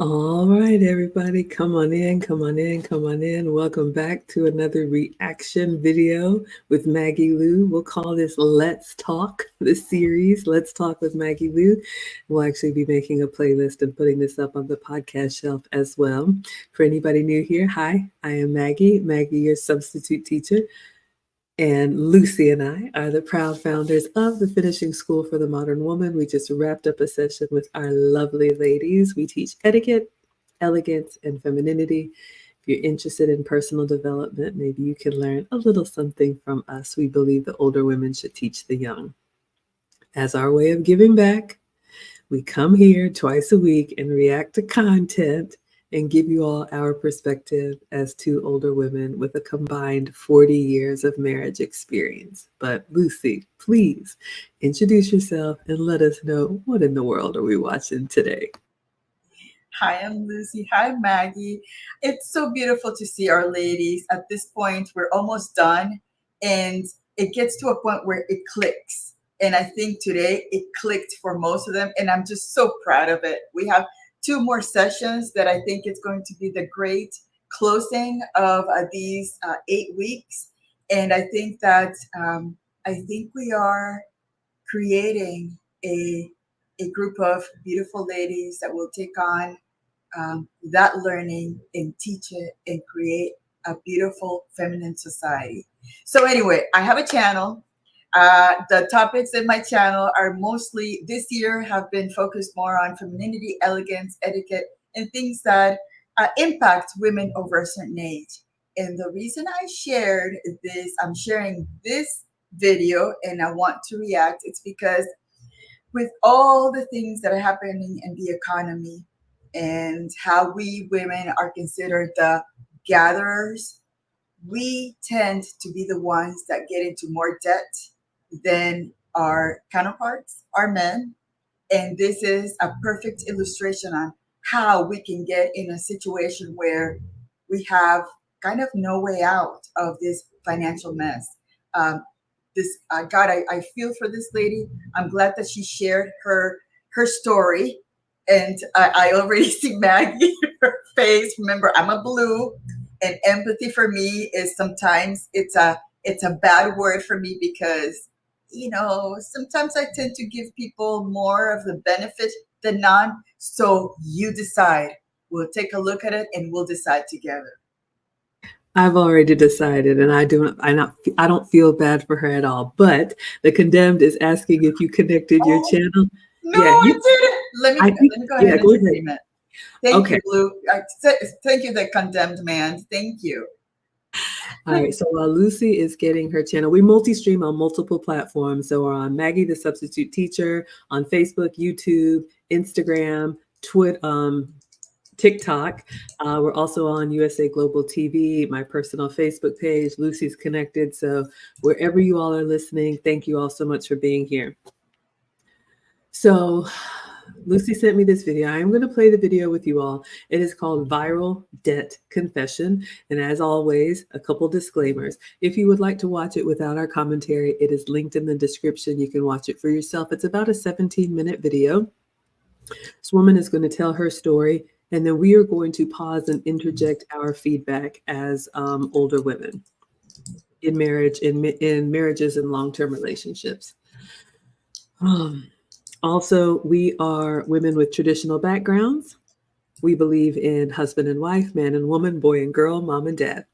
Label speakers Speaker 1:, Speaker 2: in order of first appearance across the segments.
Speaker 1: All right, everybody, come on in, come on in, come on in. Welcome back to another reaction video with Maggie Lou. We'll call this Let's Talk, this series, Let's Talk with Maggie Lou. We'll actually be making a playlist and putting this up on the podcast shelf as well. For anybody new here, hi, I am Maggie, your substitute teacher. And Lucy and I are the proud founders of the Finishing School for the Modern Woman. We just wrapped up a session with our lovely ladies. We teach etiquette, elegance, and femininity. If you're interested in personal development, maybe you can learn a little something from us. We believe that older women should teach the young. As our way of giving back, we come here twice a week and react to content and give you all our perspective as two older women with a combined 40 years of marriage experience. But Lucy, please introduce yourself and let us know what in the world are we watching today.
Speaker 2: Hi, I'm Lucy. Hi, Maggie. It's so beautiful to see our ladies. At this point, we're almost done, and it gets to a point where it clicks. And I think today it clicked for most of them, and I'm just so proud of it. We have two more sessions that I think is going to be the great closing of these 8 weeks. And I think that we are creating a group of beautiful ladies that will take on that learning and teach it and create a beautiful feminine society. So anyway, I have a channel. The topics in my channel are mostly this year have been focused more on femininity, elegance, etiquette, and things that impact women over a certain age. And the reason I'm sharing this video and I want to react, it's because with all the things that are happening in the economy and how we women are considered the gatherers, we tend to be the ones that get into more debt than our counterparts, our men. And this is a perfect illustration on how we can get in a situation where we have kind of no way out of this financial mess. Um, God, I feel for this lady. I'm glad that she shared her story, and I already see Maggie her face. Remember, I'm a blue, and empathy for me is sometimes it's a bad word for me because sometimes I tend to give people more of the benefit than none. So you decide. We'll take a look at it and we'll decide together.
Speaker 1: I've already decided, and I don't feel bad for her at all. But the condemned is asking if you connected your
Speaker 2: Oh,
Speaker 1: channel.
Speaker 2: no,
Speaker 1: Yeah,
Speaker 2: I didn't. Let me
Speaker 1: I think,
Speaker 2: let me go ahead
Speaker 1: yeah,
Speaker 2: and
Speaker 1: go
Speaker 2: enter
Speaker 1: ahead.
Speaker 2: payment. Thank
Speaker 1: Okay.
Speaker 2: you, Blue. Thank you, the condemned man. Thank you.
Speaker 1: All right, so while Lucy is getting her channel, we multi-stream on multiple platforms. So we're on Maggie the Substitute Teacher on Facebook, YouTube, Instagram, Twitter, TikTok. We're also on USA Global TV, my personal Facebook page. Lucy's connected. So wherever you all are listening, thank you all so much for being here. So Lucy sent me this video. I am going to play the video with you all. It is called Viral Debt Confession. And as always, a couple disclaimers. If you would like to watch it without our commentary, it is linked in the description. You can watch it for yourself. It's about a 17-minute video. This woman is going to tell her story, and then we are going to pause and interject our feedback as older women in marriage, in marriages and long-term relationships. Also, we are women with traditional backgrounds. We believe in husband and wife, man and woman, boy and girl, mom and dad.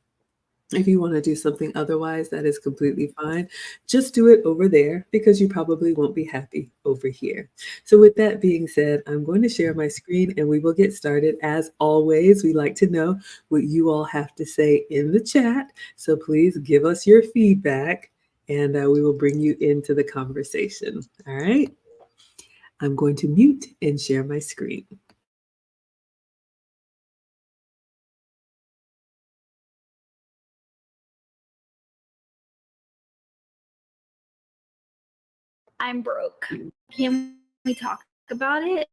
Speaker 1: If you want to do something otherwise, that is completely fine. Just do it over there because you probably won't be happy over here. So with that being said, I'm going to share my screen and we will get started. As always, we like to know what you all have to say in the chat. So please give us your feedback and we will bring you into the conversation. All right. I'm going to mute and share my screen.
Speaker 3: I'm broke. Can we talk about it?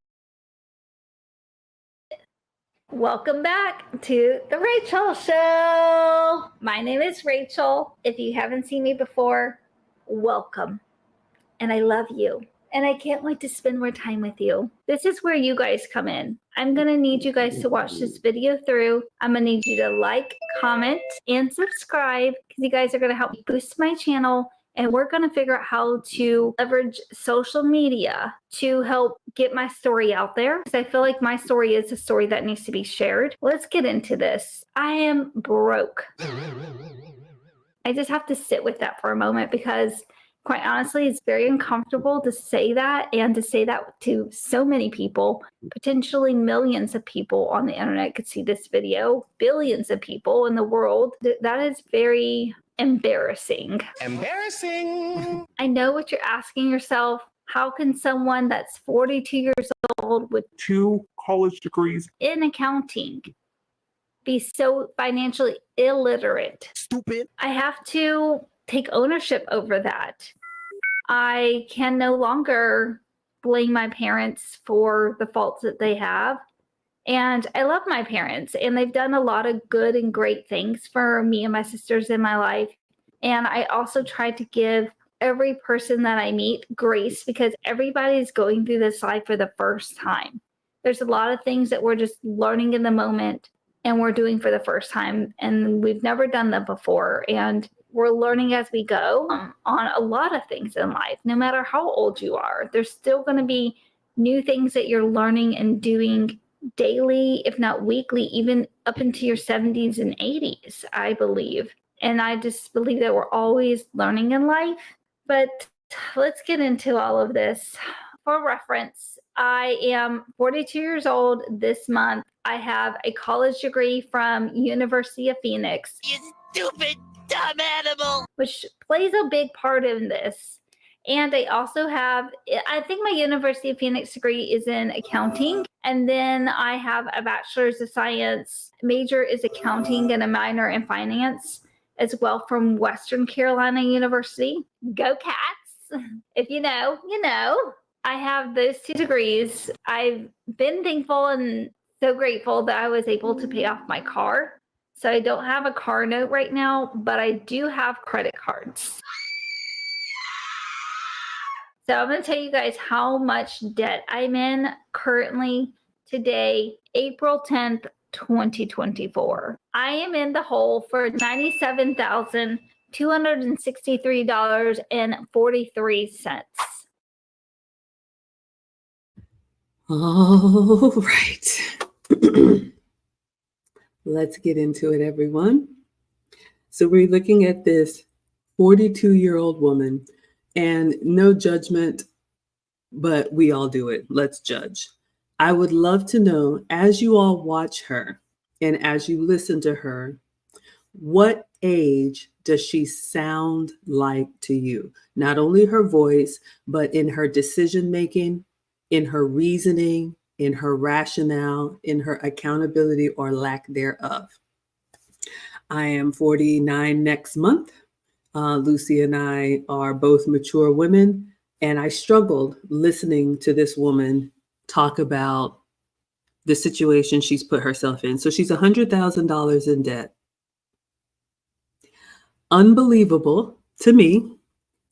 Speaker 3: Welcome back to the Rachel Show. My name is Rachel. If you haven't seen me before, welcome. And I love you. and I can't wait to spend more time with you. This is where you guys come in. I'm going to need you guys to watch this video through. I'm going to need you to like, comment, and subscribe because you guys are going to help boost my channel. And we're going to figure out how to leverage social media to help get my story out there. Because I feel like my story is a story that needs to be shared. Let's get into this. I am broke. I just have to sit with that for a moment because quite honestly, it's very uncomfortable to say that and to say that to so many people. Potentially millions of people on the internet could see this video, billions of people in the world. That is very embarrassing.
Speaker 4: Embarrassing.
Speaker 3: I know what you're asking yourself. How can someone that's 42 years old with
Speaker 4: 2 college degrees
Speaker 3: in accounting be so financially illiterate?
Speaker 4: stupid?
Speaker 3: I have to take ownership over that. I can no longer blame my parents for the faults that they have. And I love my parents, and they've done a lot of good and great things for me and my sisters in my life. And I also try to give every person that I meet grace because everybody's going through this life for the first time. There's a lot of things that we're just learning in the moment and we're doing for the first time, and we've never done them before. And we're learning as we go on a lot of things in life. No matter how old you are, there's still going to be new things that you're learning and doing daily, if not weekly, even up into your 70s and 80s, I believe. And I just believe that we're always learning in life. But let's get into all of this. For reference, I am 42 years old this month. I have a college degree from University of Phoenix.
Speaker 5: You stupid, dumb animal!
Speaker 3: Which plays a big part in this. And I also have, I think my University of Phoenix degree is in accounting. And then I have a bachelor's of science. Major is accounting and a minor in finance as well from Western Carolina University. Go Cats! If you know, you know. I have those 2 degrees. I've been thankful and so grateful that I was able to pay off my car. So I don't have a car note right now, but I do have credit cards. So I'm going to tell you guys how much debt I'm in currently today, April 10th, 2024. I am in the hole for $97,263.43.
Speaker 1: All right. Let's get into it, everyone. So we're looking at this 42-year-old woman, and no judgment, but we all do it. Let's judge. I would love to know, as you all watch her and as you listen to her, what age does she sound like to you? Not only her voice, but in her decision-making, in her reasoning, in her rationale, in her accountability or lack thereof. I am 49 next month. Lucy and I are both mature women, and I struggled listening to this woman talk about the situation she's put herself in. So she's $100,000 in debt. Unbelievable to me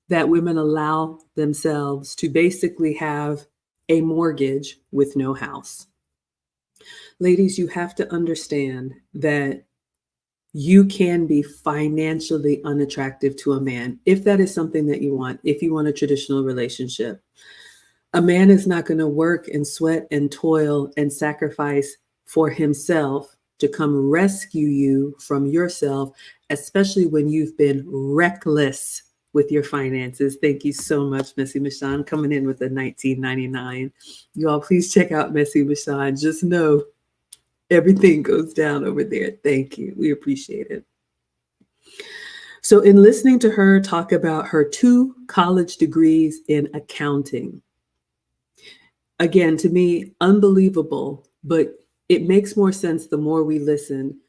Speaker 1: that women allow themselves to basically have a mortgage with no house. Ladies, you have to understand that you can be financially unattractive to a man if that is something that you want, if you want a traditional relationship. A man is not going to work and sweat and toil and sacrifice for himself to come rescue you from yourself, especially when you've been reckless with your finances. Thank you so much, Messy Michon, coming in with a $19.99. You all please check out Messy Michon. Just know everything goes down over there. Thank you. We appreciate it. So in listening to her talk about her 2 college degrees in accounting, again, to me, unbelievable, but it makes more sense the more we listen.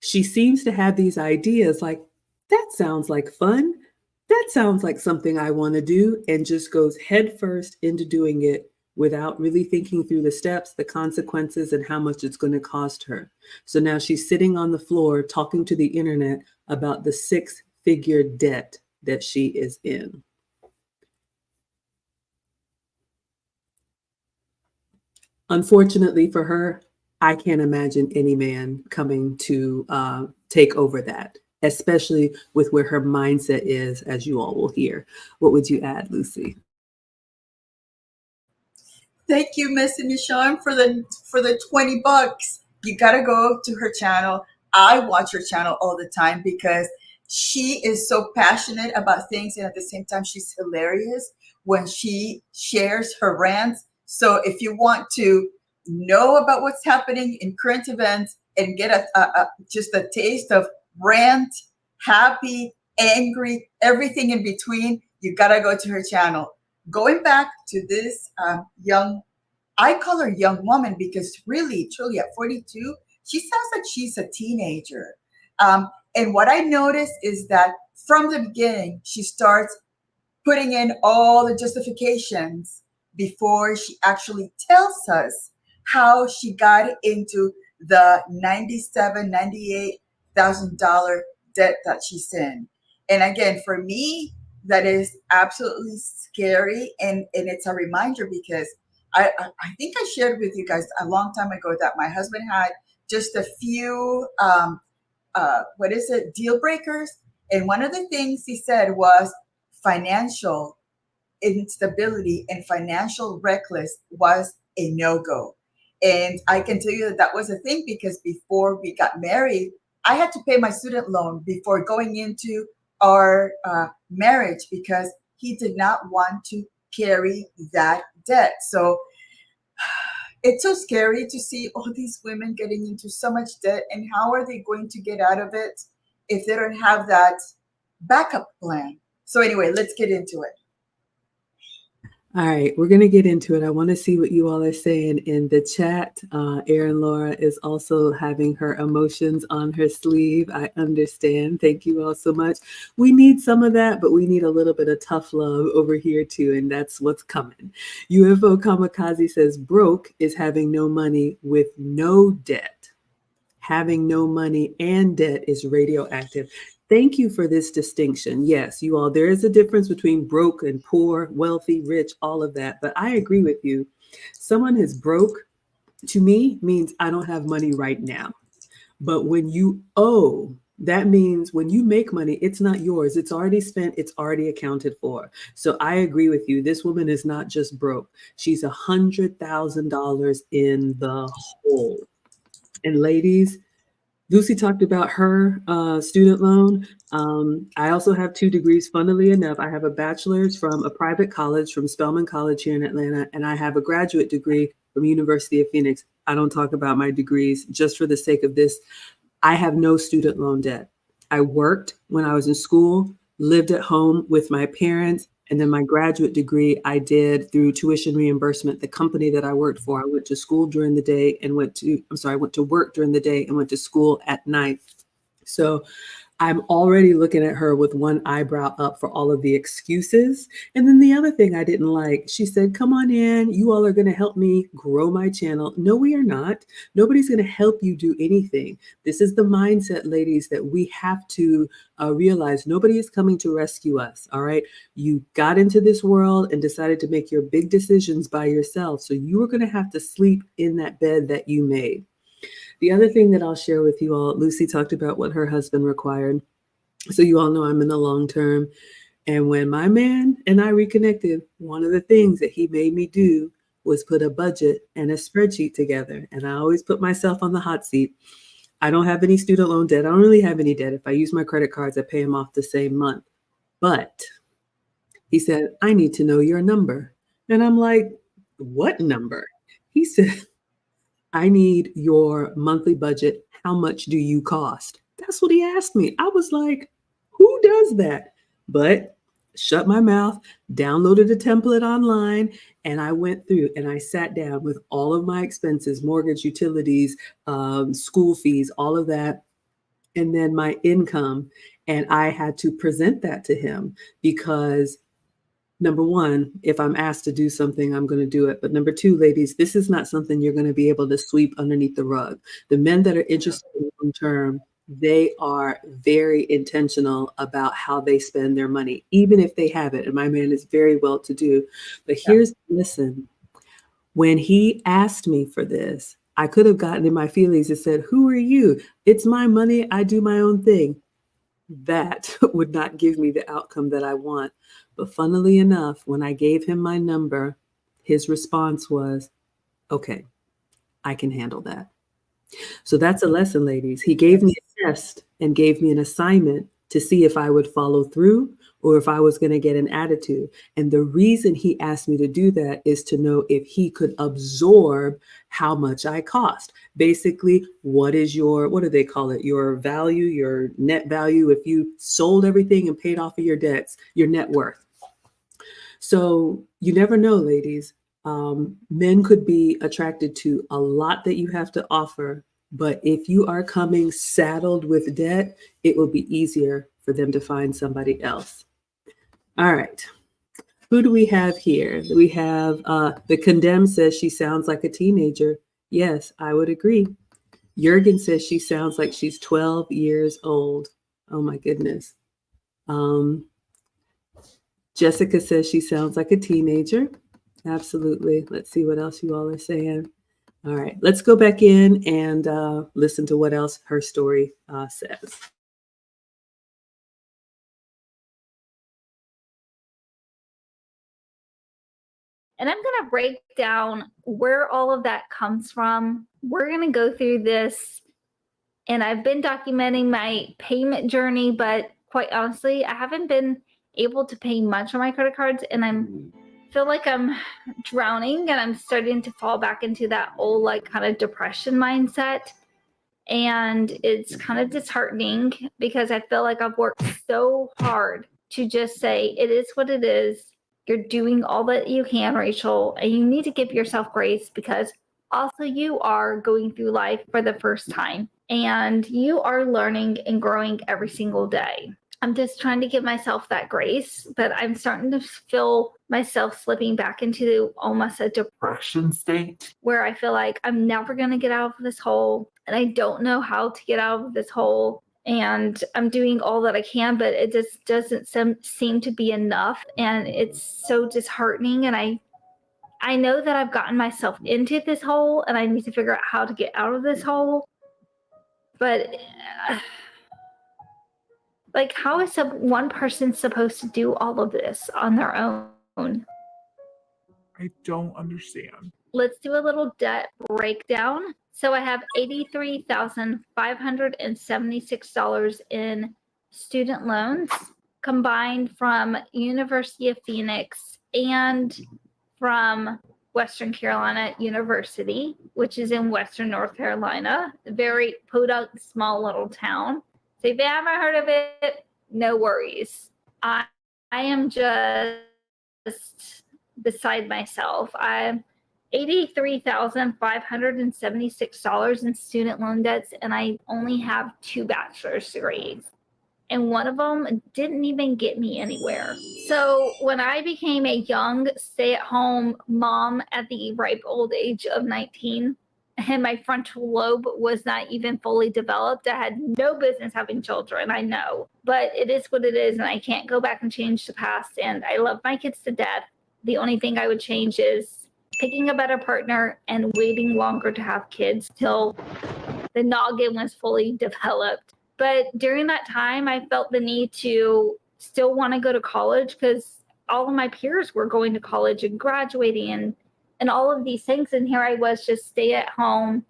Speaker 1: She seems to have these ideas like, that sounds like fun. That sounds like something I want to do, and just goes headfirst into doing it without really thinking through the steps, the consequences, and how much it's going to cost her. So now she's sitting on the floor talking to the internet about the 6-figure debt that she is in. Unfortunately for her, I can't imagine any man coming to take over that, especially with where her mindset is, as you all will hear. What would you add, Lucy?
Speaker 2: Thank you, Miss Michonne, for the $20. You gotta go to her channel. I watch her channel all the time because she is so passionate about things, and at the same time, she's hilarious when she shares her rants. So if you want to know about what's happening in current events and get just a taste of rant, happy, angry, everything in between, you gotta go to her channel. Going back to this young, I call her young woman because really, truly, at 42, she sounds like she's a teenager. And what I noticed is that from the beginning, she starts putting in all the justifications before she actually tells us how she got into the $98,000 debt that she's in. And again, for me, that is absolutely scary, and it's a reminder because I think I shared with you guys a long time ago that my husband had just a few deal breakers, and one of the things he said was financial instability and financial reckless was a no-go. And I can tell you that that was a thing because before we got married, I had to pay my student loan before going into our marriage because he did not want to carry that debt. So it's so scary to see all these women getting into so much debt, and how are they going to get out of it if they don't have that backup plan? So anyway, let's get into it.
Speaker 1: All right, we're going to get into it. I want to see what you all are saying in the chat. Erin Laura is also having her emotions on her sleeve. I understand. Thank you all so much. We need some of that, but we need a little bit of tough love over here too, and that's what's coming. UFO Kamikaze says broke is having no money with no debt. Having no money and debt is radioactive. Thank you for this distinction. Yes, you all, there is a difference between broke and poor, wealthy, rich, all of that. But I agree with you. Someone is broke, to me, means I don't have money right now. But when you owe, that means when you make money, it's not yours. It's already spent. It's already accounted for. So I agree with you. This woman is not just broke. She's $100,000 in the hole. And ladies, Lucy talked about her student loan. I also have 2 degrees. Funnily enough, I have a bachelor's from a private college, from Spelman College here in Atlanta, and I have a graduate degree from University of Phoenix. I don't talk about my degrees just for the sake of this. I have no student loan debt. I worked when I was in school, lived at home with my parents, and then my graduate degree I did through tuition reimbursement. The company that I worked for, I went to school during the day and went to work during the day and went to school at night. So I'm already looking at her with one eyebrow up for all of the excuses. And then the other thing I didn't like, she said, come on in. You all are going to help me grow my channel. No, we are not. Nobody's going to help you do anything. This is the mindset, ladies, that we have to realize. Nobody is coming to rescue us. All right. You got into this world and decided to make your big decisions by yourself. So you are going to have to sleep in that bed that you made. The other thing that I'll share with you all, Lucy talked about what her husband required. So you all know I'm in the long term. And when my man and I reconnected, one of the things that he made me do was put a budget and a spreadsheet together. And I always put myself on the hot seat. I don't have any student loan debt. I don't really have any debt. If I use my credit cards, I pay them off the same month. But he said, I need to know your number. And I'm like, what number? He said, I need your monthly budget. How much do you cost? That's what he asked me. I was like, who does that? But shut my mouth, downloaded a template online, and I went through and I sat down with all of my expenses, mortgage, utilities, school fees, all of that, and then my income. And I had to present that to him because number one, if I'm asked to do something, I'm going to do it. But number two, ladies, this is not something you're going to be able to sweep underneath the rug. The men that are interested in long term, they are very intentional about how they spend their money, even if they have it. And my man is very well to do. But here's the lesson. When he asked me for this, I could have gotten in my feelings and said, "Who are you? It's my money. I do my own thing." That would not give me the outcome that I want. But funnily enough, when I gave him my number, his response was, "Okay, I can handle that." So that's a lesson, ladies. He gave me a test and gave me an assignment to see if I would follow through or if I was going to get an attitude. And the reason he asked me to do that is to know if he could absorb how much I cost. Basically, what is your, what do they call it? Your value, your net value. If you sold everything and paid off of your debts, your net worth. So you never know, ladies. Men could be attracted to a lot that you have to offer, but if you are coming saddled with debt, it will be easier for them to find somebody else. All right. Who do we have here? We have the condemned says she sounds like a teenager. Yes, I would agree. Jurgen says she sounds like she's 12 years old. Oh my goodness. Jessica says she sounds like a teenager. Absolutely. Let's see what else you all are saying. All right, let's go back in and listen to what else her story says.
Speaker 3: And I'm going to break down where all of that comes from. We're going to go through this, and I've been documenting my payment journey, but quite honestly, I haven't been able to pay much on my credit cards, and I feel like I'm drowning, and I'm starting to fall back into that old, like, kind of depression mindset. And it's kind of disheartening because I feel like I've worked so hard to just say, it is what it is. You're doing all that you can, Rachel, and you need to give yourself grace because also you are going through life for the first time and you are learning and growing every single day. I'm just trying to give myself that grace, but I'm starting to feel myself slipping back into almost a depression state where I feel like I'm never going to get out of this hole and I don't know how to get out of this hole. And I'm doing all that I can, but it just doesn't seem to be enough. And it's so disheartening. And I know that I've gotten myself into this hole and I need to figure out how to get out of this hole. But like, how is one person supposed to do all of this on their own?
Speaker 4: I don't understand.
Speaker 3: Let's do a little debt breakdown. So I have $83,576 in student loans combined from University of Phoenix and from Western Carolina University, which is in Western North Carolina, a very podunk, small little town. So if you haven't heard of it, no worries. I am just beside myself. I'm $83,576 in student loan debts, and I only have 2 bachelor's degrees. And one of them didn't even get me anywhere. So when I became a young stay-at-home mom at the ripe old age of 19, and my frontal lobe was not even fully developed, I had no business having children, I know. But it is what it is, and I can't go back and change the past. And I love my kids to death. The only thing I would change is picking a better partner and waiting longer to have kids till the noggin was fully developed. But during that time, I felt the need to still want to go to college because all of my peers were going to college and graduating and all of these things. And here I was, just stay at home,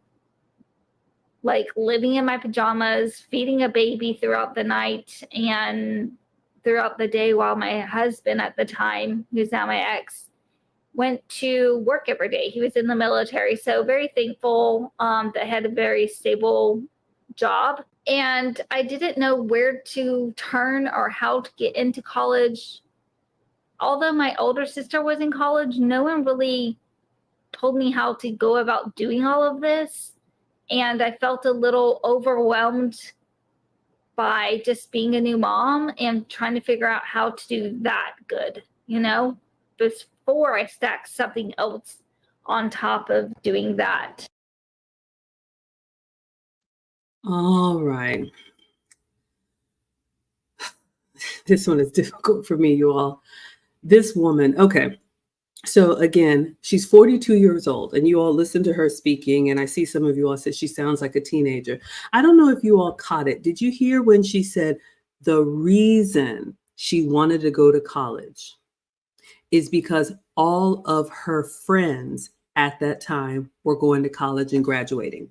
Speaker 3: like living in my pajamas, feeding a baby throughout the night and throughout the day while my husband at the time, who's now my ex, went to work every day. He was in the military. So very thankful that I had a very stable job. And I didn't know where to turn or how to get into college. Although my older sister was in college, no one really told me how to go about doing all of this. And I felt a little overwhelmed by just being a new mom and trying to figure out how to do that good, you know, before I stack something else on top of doing that.
Speaker 1: All right. This one is difficult for me, you all. This woman, okay. So again, she's 42 years old, and you all listen to her speaking, and I see some of you all said she sounds like a teenager. I don't know if you all caught it. Did you hear when she said the reason she wanted to go to college is because all of her friends at that time were going to college and graduating?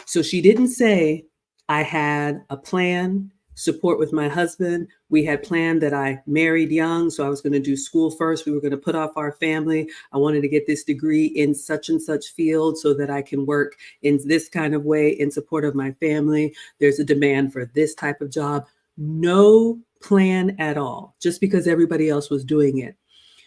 Speaker 1: So she didn't say, I had a plan, support with my husband. We had planned that I married young, so I was going to do school first. We were going to put off our family. I wanted to get this degree in such and such field so that I can work in this kind of way in support of my family. There's a demand for this type of job. No plan at all, just because everybody else was doing it,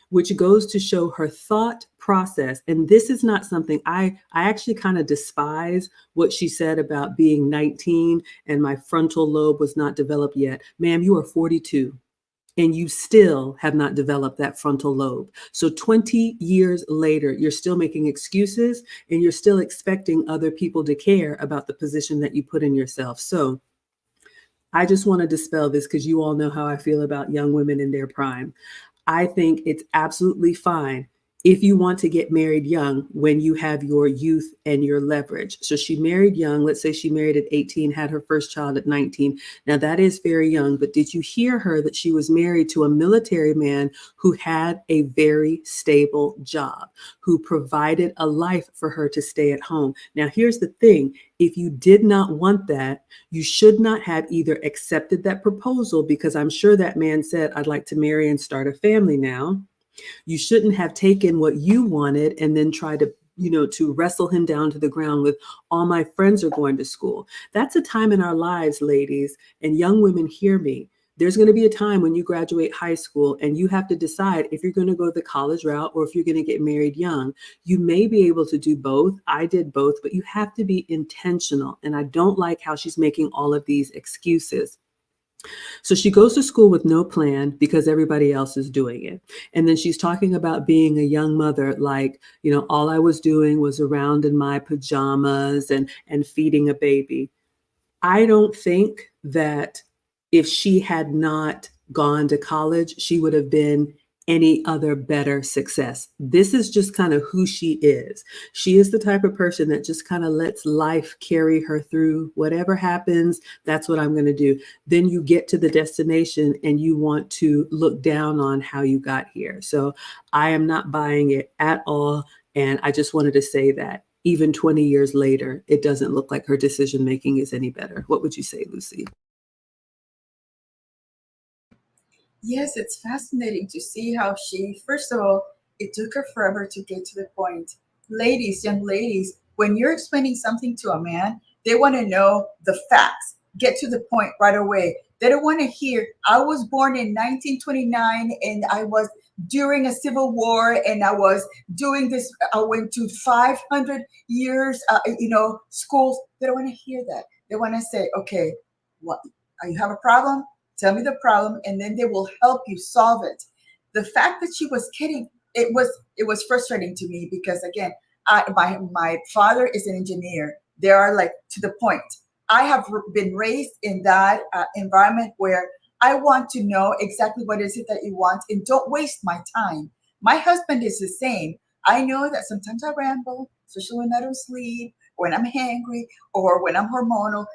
Speaker 1: which goes to show her thought process. And this is not something I actually kind of despise what she said about being 19 and my frontal lobe was not developed yet. Ma'am, you are 42 and you still have not developed that frontal lobe. So 20 years later, you're still making excuses and you're still expecting other people to care about the position that you put in yourself. So I just want to dispel this because you all know how I feel about young women in their prime. I think it's absolutely fine if you want to get married young when you have your youth and your leverage. So she married young. Let's say she married at 18, had her first child at 19. Now that is very young, but did you hear her that she was married to a military man who had a very stable job, who provided a life for her to stay at home? Now here's the thing. If you did not want that, you should not have either accepted that proposal, because I'm sure that man said, I'd like to marry and start a family now. You shouldn't have taken what you wanted and then tried to, to wrestle him down to the ground with, all my friends are going to school. That's a time in our lives, ladies, and young women, hear me. There's going to be a time when you graduate high school and you have to decide if you're going to go the college route or if you're going to get married young. You may be able to do both. I did both, but you have to be intentional. And I don't like how she's making all of these excuses. So she goes to school with no plan because everybody else is doing it. And then she's talking about being a young mother, like, all I was doing was around in my pajamas and feeding a baby. I don't think that if she had not gone to college, she would have been any other better success. This is just kind of who she is. She is the type of person that just kind of lets life carry her through. Whatever happens, that's what I'm going to do. Then you get to the destination and you want to look down on how you got here. So I am not buying it at all. And I just wanted to say that even 20 years later, it doesn't look like her decision making is any better. What would you say, Lucy?
Speaker 2: Yes, it's fascinating to see how she, first of all, it took her forever to get to the point. Ladies, young ladies, when you're explaining something to a man, they want to know the facts. Get to the point right away. They don't want to hear, I was born in 1929 and I was during a civil war and I was doing this. I went to 500 years, schools. They don't want to hear that. They want to say, okay, what, you have a problem? Tell me the problem, and then they will help you solve it. The fact that she was kidding, it was frustrating to me because, again, my father is an engineer. They are like to the point. I have been raised in that environment where I want to know exactly what is it that you want and don't waste my time. My husband is the same. I know that sometimes I ramble, especially when I don't sleep, or when I'm hangry, or when I'm hormonal,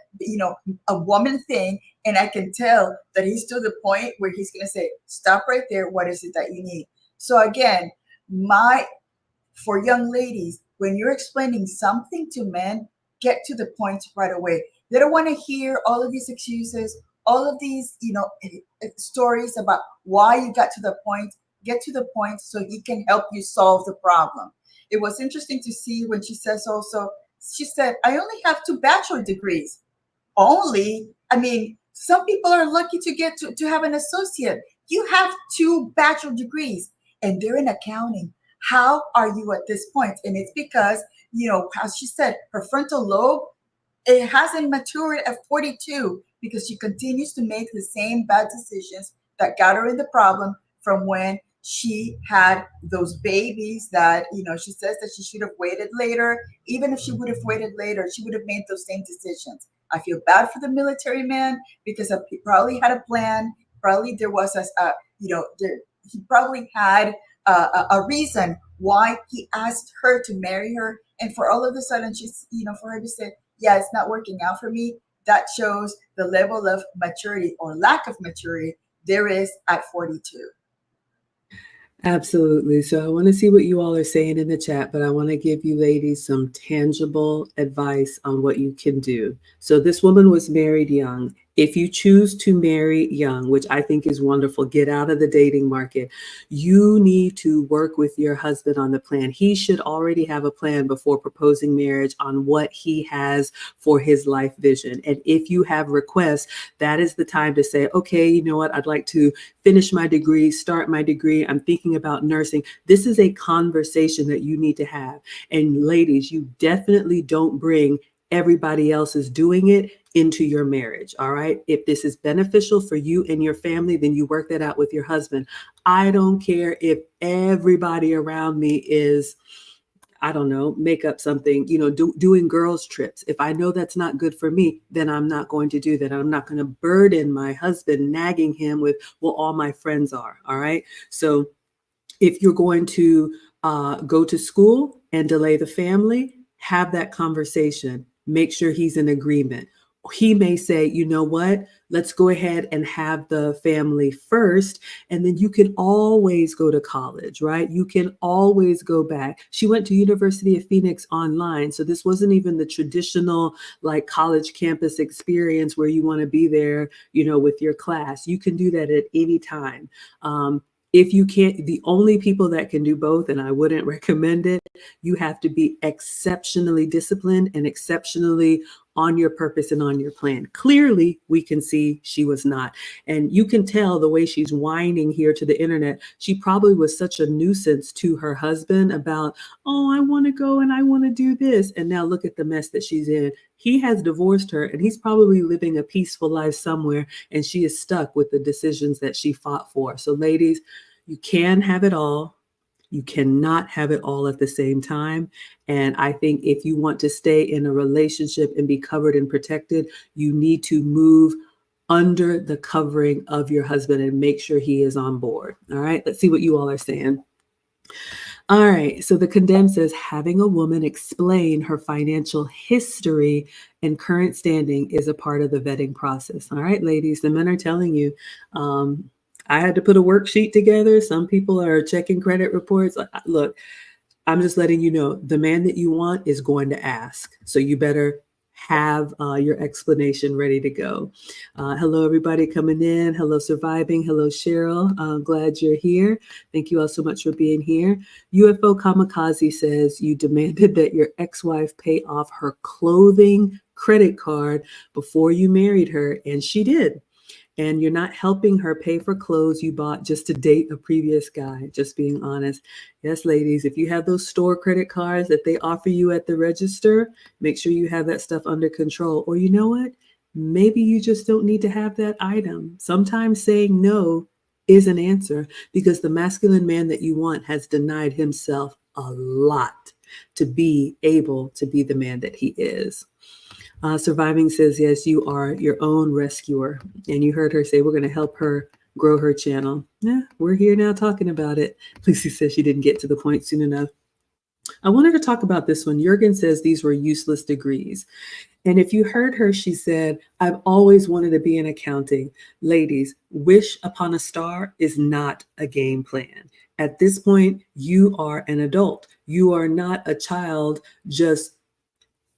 Speaker 2: a woman thing. And I can tell that he's to the point where he's going to say, stop right there. What is it that you need? So again, for young ladies, when you're explaining something to men, get to the point right away. They don't want to hear all of these excuses, all of these, stories about why you got to the point. Get to the point so he can help you solve the problem. It was interesting to see when she says also, she said, I only have 2 bachelor degrees. Only, I mean, some people are lucky to get to have an associate. You have 2 bachelor degrees and they're in accounting. How are you at this point? And it's because, as she said, her frontal lobe, it hasn't matured at 42 because she continues to make the same bad decisions that got her in the problem from when she had those babies that, she says that she should have waited later. Even if she would have waited later, she would have made those same decisions. I feel bad for the military man because he probably had a plan. Probably there was he probably had a reason why he asked her to marry her, and for all of a sudden she's, for her to say, yeah, it's not working out for me, that shows the level of maturity or lack of maturity there is at 42.
Speaker 1: Absolutely. So I want to see what you all are saying in the chat, but I want to give you ladies some tangible advice on what you can do. So this woman was married young. If you choose to marry young, which I think is wonderful, get out of the dating market. You need to work with your husband on the plan. He should already have a plan before proposing marriage on what he has for his life vision. And if you have requests, that is the time to say, okay, you know what? I'd like to finish my degree, start my degree. I'm thinking about nursing. This is a conversation that you need to have. And ladies, you definitely don't bring everybody else is doing it into your marriage. All right. If this is beneficial for you and your family, then you work that out with your husband. I don't care if everybody around me is, I don't know, make up something, doing girls trips. If I know that's not good for me, then I'm not going to do that. I'm not going to burden my husband, nagging him with, well, all my friends are. All right. So if you're going to go to school and delay the family, have that conversation. Make sure he's in agreement. He may say, you know what, let's go ahead and have the family first. And then you can always go to college, right? You can always go back. She went to University of Phoenix online. So this wasn't even the traditional like college campus experience where you want to be there, with your class. You can do that at any time. If you can't, the only people that can do both, and I wouldn't recommend it, you have to be exceptionally disciplined and exceptionally on your purpose and on your plan. Clearly, we can see she was not. And you can tell the way she's whining here to the internet, she probably was such a nuisance to her husband about, oh, I want to go and I want to do this. And now look at the mess that she's in. He has divorced her and he's probably living a peaceful life somewhere. And she is stuck with the decisions that she fought for. So ladies, you can have it all. You cannot have it all at the same time. And I think if you want to stay in a relationship and be covered and protected, you need to move under the covering of your husband and make sure he is on board. All right, let's see what you all are saying. All right, so the condemned says having a woman explain her financial history and current standing is a part of the vetting process. All right, ladies, the men are telling you, I had to put a worksheet together. Some people are checking credit reports. Look, I'm just letting you know, the man that you want is going to ask. So you better have your explanation ready to go. Hello, everybody coming in. Hello, Surviving. Hello, Cheryl. Glad you're here. Thank you all so much for being here. UFO Kamikaze says you demanded that your ex-wife pay off her clothing credit card before you married her, and she did. And you're not helping her pay for clothes you bought just to date a previous guy, just being honest. Yes, ladies, if you have those store credit cards that they offer you at the register, make sure you have that stuff under control. Or you know what? Maybe you just don't need to have that item. Sometimes saying no is an answer because the masculine man that you want has denied himself a lot to be able to be the man that he is. Surviving says, yes, you are your own rescuer. And you heard her say, we're going to help her grow her channel. Yeah, we're here now talking about it. Lucy says she didn't get to the point soon enough. I wanted to talk about this one. Jurgen says these were useless degrees. And if you heard her, she said, I've always wanted to be in accounting. Ladies, wish upon a star is not a game plan. At this point, you are an adult. You are not a child just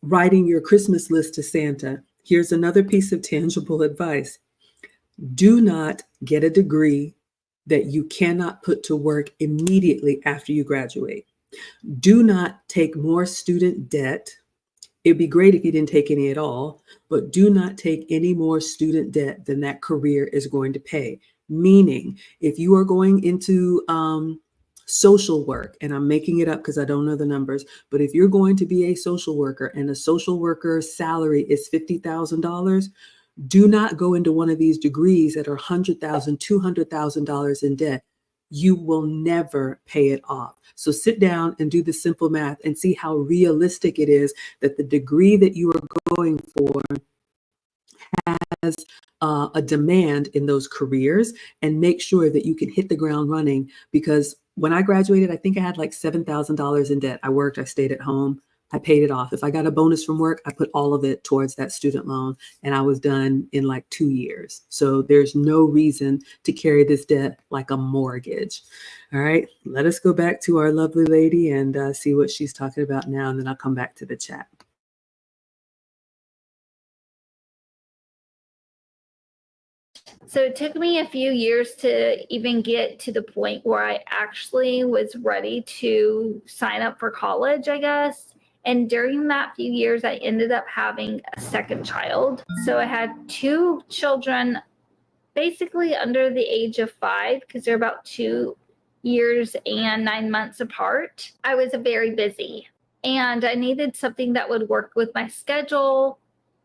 Speaker 1: writing your Christmas list to Santa. Here's another piece of tangible advice. Do not get a degree that you cannot put to work immediately after you graduate. Do not take more student debt. It'd be great if you didn't take any at all, but do not take any more student debt than that career is going to pay. Meaning, if you are going into social work, and I'm making it up because I don't know the numbers, but if you're going to be a social worker and a social worker's salary is $50,000, do not go into one of these degrees that are $100,000, $200,000 in debt. You will never pay it off. So sit down and do the simple math and see how realistic it is that the degree that you are going for has a demand in those careers, and make sure that you can hit the ground running, because when I graduated, I think I had like $7,000 in debt. I worked, I stayed at home, I paid it off. If I got a bonus from work, I put all of it towards that student loan, and I was done in like 2 years. So there's no reason to carry this debt like a mortgage. All right, let us go back to our lovely lady and see what she's talking about now, and then I'll come back to the chat.
Speaker 3: So it took me a few years to even get to the point where I actually was ready to sign up for college, I guess. And during that few years, I ended up having a second child. So I had 2 children basically under the age of 5, because they're about 2 years and 9 months apart. I was very busy and I needed something that would work with my schedule.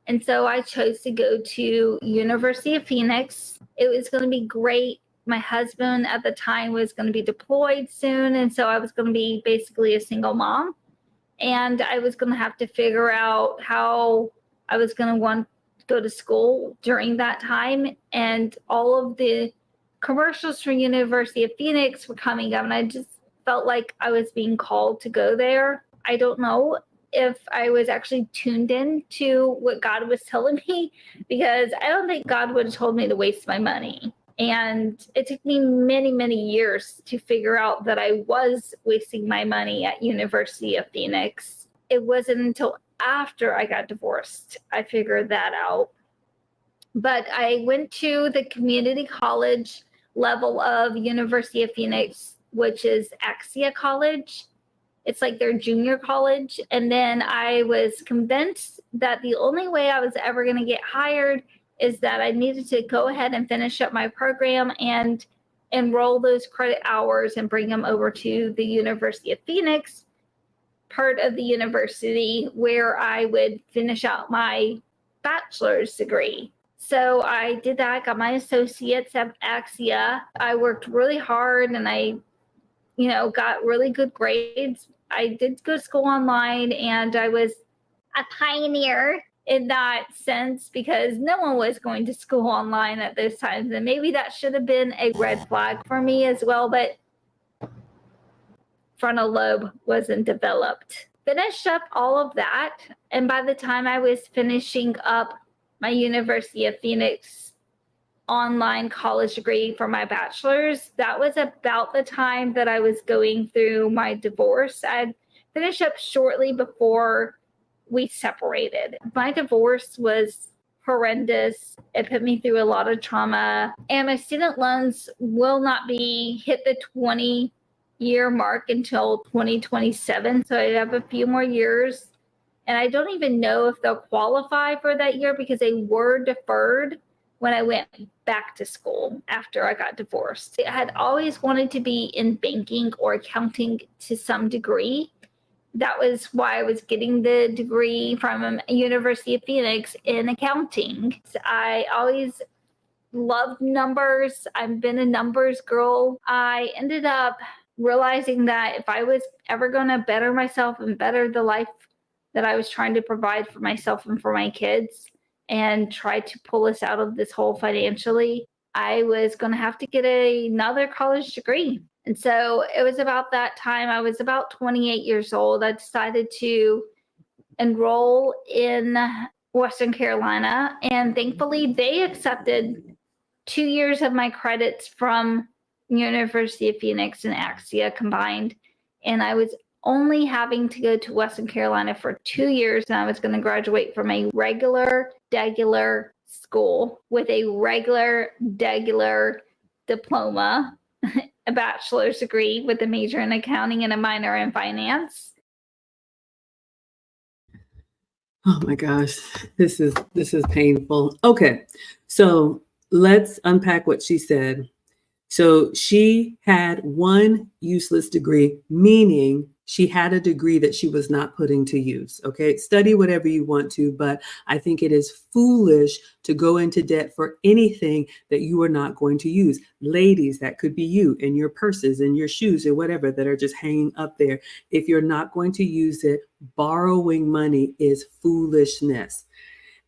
Speaker 3: And so I chose to go to University of Phoenix. It was going to be great. My husband at the time was going to be deployed soon. And so I was going to be basically a single mom. And I was going to have to figure out how I was going to want to go to school during that time. And all of the commercials for University of Phoenix were coming up. And I just felt like I was being called to go there. I don't know if I was actually tuned in to what God was telling me, because I don't think God would have told me to waste my money. And it took me many, many years to figure out that I was wasting my money at University of Phoenix. It wasn't until after I got divorced I figured that out. But I went to the community college level of University of Phoenix, which is Axia College. It's like their junior college. And then I was convinced that the only way I was ever going to get hired is that I needed to go ahead and finish up my program and enroll those credit hours and bring them over to the University of Phoenix, part of the university where I would finish out my bachelor's degree. So I did that, got my associates at Axia. I worked really hard and I got really good grades. I did go to school online and I was a pioneer in that sense because no one was going to school online at those times. And maybe that should have been a red flag for me as well, but frontal lobe wasn't developed. Finished up all of that. And by the time I was finishing up my University of Phoenix online college degree for my bachelor's, that was about the time that I was going through my divorce. I'd finished up shortly before we separated. My divorce was horrendous. It put me through a lot of trauma, and my student loans will not be hit the 20-year mark until 2027. So I have a few more years, and I don't even know if they'll qualify for that year because they were deferred when I went back to school after I got divorced. I had always wanted to be in banking or accounting to some degree. That was why I was getting the degree from University of Phoenix in accounting. I always loved numbers. I've been a numbers girl. I ended up realizing that if I was ever going to better myself and better the life that I was trying to provide for myself and for my kids, and try to pull us out of this hole financially, I was going to have to get another college degree. And so it was about that time. I was about 28 years old. I decided to enroll in Western Carolina, and thankfully they accepted 2 years of my credits from University of Phoenix and Axia combined. And I was only having to go to Western Carolina for 2 years, and I was going to graduate from a regular school with a regular diploma, a bachelor's degree with a major in accounting and a minor in finance.
Speaker 1: Oh my gosh, this is painful. Okay, so let's unpack what she said. So she had one useless degree, meaning she had a degree that she was not putting to use. Okay, study whatever you want to, but I think it is foolish to go into debt for anything that you are not going to use. Ladies, that could be you and your purses and your shoes or whatever that are just hanging up there. If you're not going to use it, borrowing money is foolishness.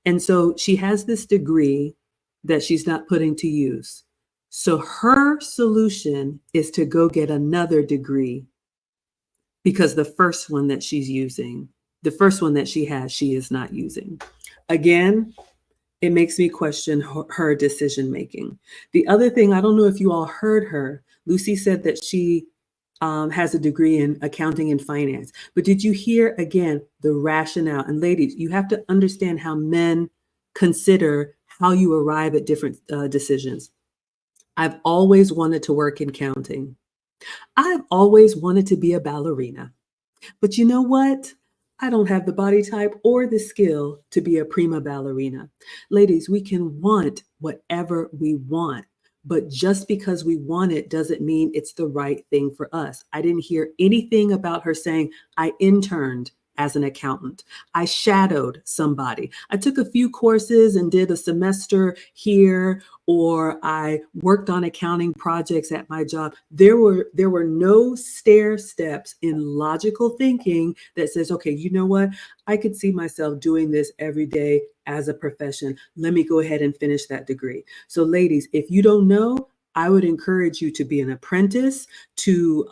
Speaker 1: And so she has this degree that she's not putting to use. So her solution is to go get another degree because the first one that she's using, the first one that she has, she is not using. Again, it makes me question her decision making. The other thing, I don't know if you all heard her. Lucy said that she has a degree in accounting and finance. But did you hear again the rationale? And ladies, you have to understand how men consider how you arrive at different decisions. I've always wanted to work in counting. I've always wanted to be a ballerina. But you know what? I don't have the body type or the skill to be a prima ballerina. Ladies, we can want whatever we want, but just because we want it doesn't mean it's the right thing for us. I didn't hear anything about her saying, I interned as an accountant. I shadowed somebody. I took a few courses and did a semester here, or I worked on accounting projects at my job. There were no stair steps in logical thinking that says, okay, you know what? I could see myself doing this every day as a profession. Let me go ahead and finish that degree. So ladies, if you don't know, I would encourage you to be an apprentice, to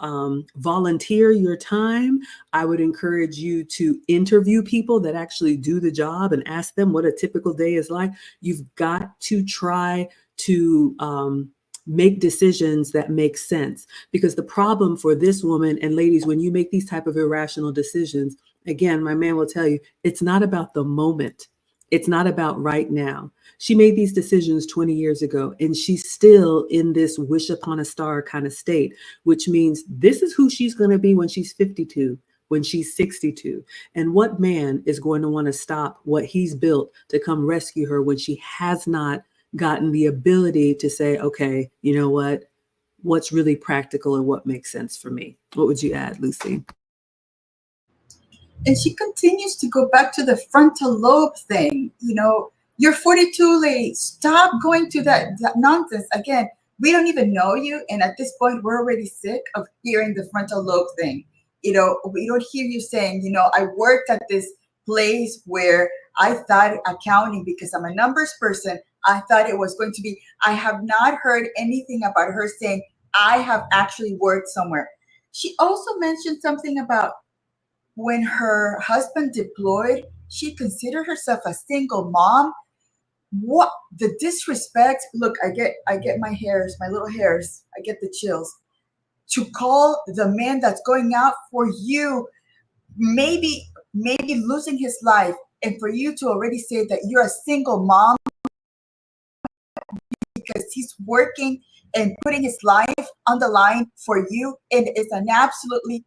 Speaker 1: volunteer your time. I would encourage you to interview people that actually do the job and ask them what a typical day is like. You've got to try to make decisions that make sense, because the problem for this woman, and ladies, when you make these type of irrational decisions, again, my man will tell you, it's not about the moment. It's not about right now. She made these decisions 20 years ago, and she's still in this wish upon a star kind of state, which means this is who she's going to be when she's 52, when she's 62. And what man is going to want to stop what he's built to come rescue her when she has not gotten the ability to say, okay, you know what? What's really practical and what makes sense for me? What would you add, Lucy?
Speaker 2: And she continues to go back to the frontal lobe thing. You're 42, lady. Stop going to that nonsense. Again, we don't even know you. And at this point, we're already sick of hearing the frontal lobe thing. We don't hear you saying, I worked at this place where I thought accounting, because I'm a numbers person, I thought it was going to be. I have not heard anything about her saying, I have actually worked somewhere. She also mentioned something about when her husband deployed, she considered herself a single mom. What the disrespect? Look, I get my little hairs, I get the chills. To call the man that's going out for you, maybe losing his life, and for you to already say that you're a single mom because he's working and putting his life on the line for you, and it's an absolutely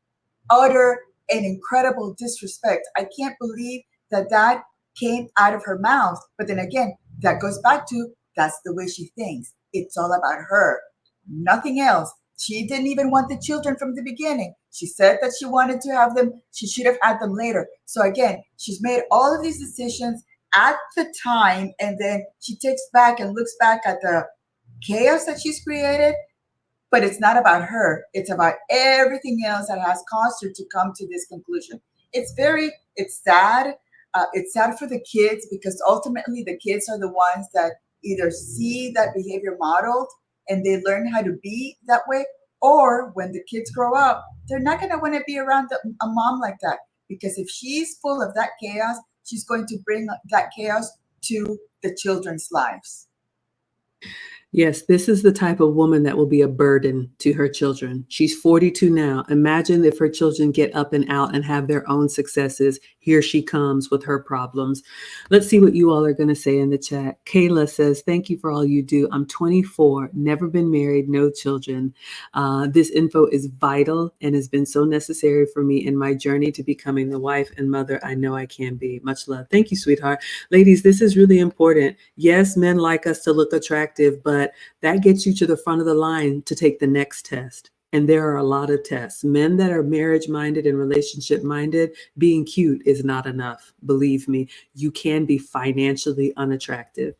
Speaker 2: utter and incredible disrespect. I can't believe that came out of her mouth. But then again, that goes back to, that's the way she thinks. It's all about her, nothing else. She didn't even want the children from the beginning. She said that she wanted to have them. She should have had them later. So again, she's made all of these decisions at the time, and then she takes back and looks back at the chaos that she's created. But it's not about her. It's about everything else that has caused her to come to this conclusion. It's sad. It's sad for the kids, because ultimately the kids are the ones that either see that behavior modeled and they learn how to be that way, or when the kids grow up, they're not going to want to be around a mom like that, because if she's full of that chaos, she's going to bring that chaos to the children's lives.
Speaker 1: Yes, this is the type of woman that will be a burden to her children. She's 42 now. Imagine if her children get up and out and have their own successes. Here she comes with her problems. Let's see what you all are going to say in the chat. Kayla says, thank you for all you do. I'm 24, never been married, no children. This info is vital and has been so necessary for me in my journey to becoming the wife and mother I know I can be. Much love. Thank you, sweetheart. Ladies, this is really important. Yes, men like us to look attractive, but that gets you to the front of the line to take the next test. And there are a lot of tests. Men that are marriage minded and relationship minded, being cute is not enough. Believe me, you can be financially unattractive.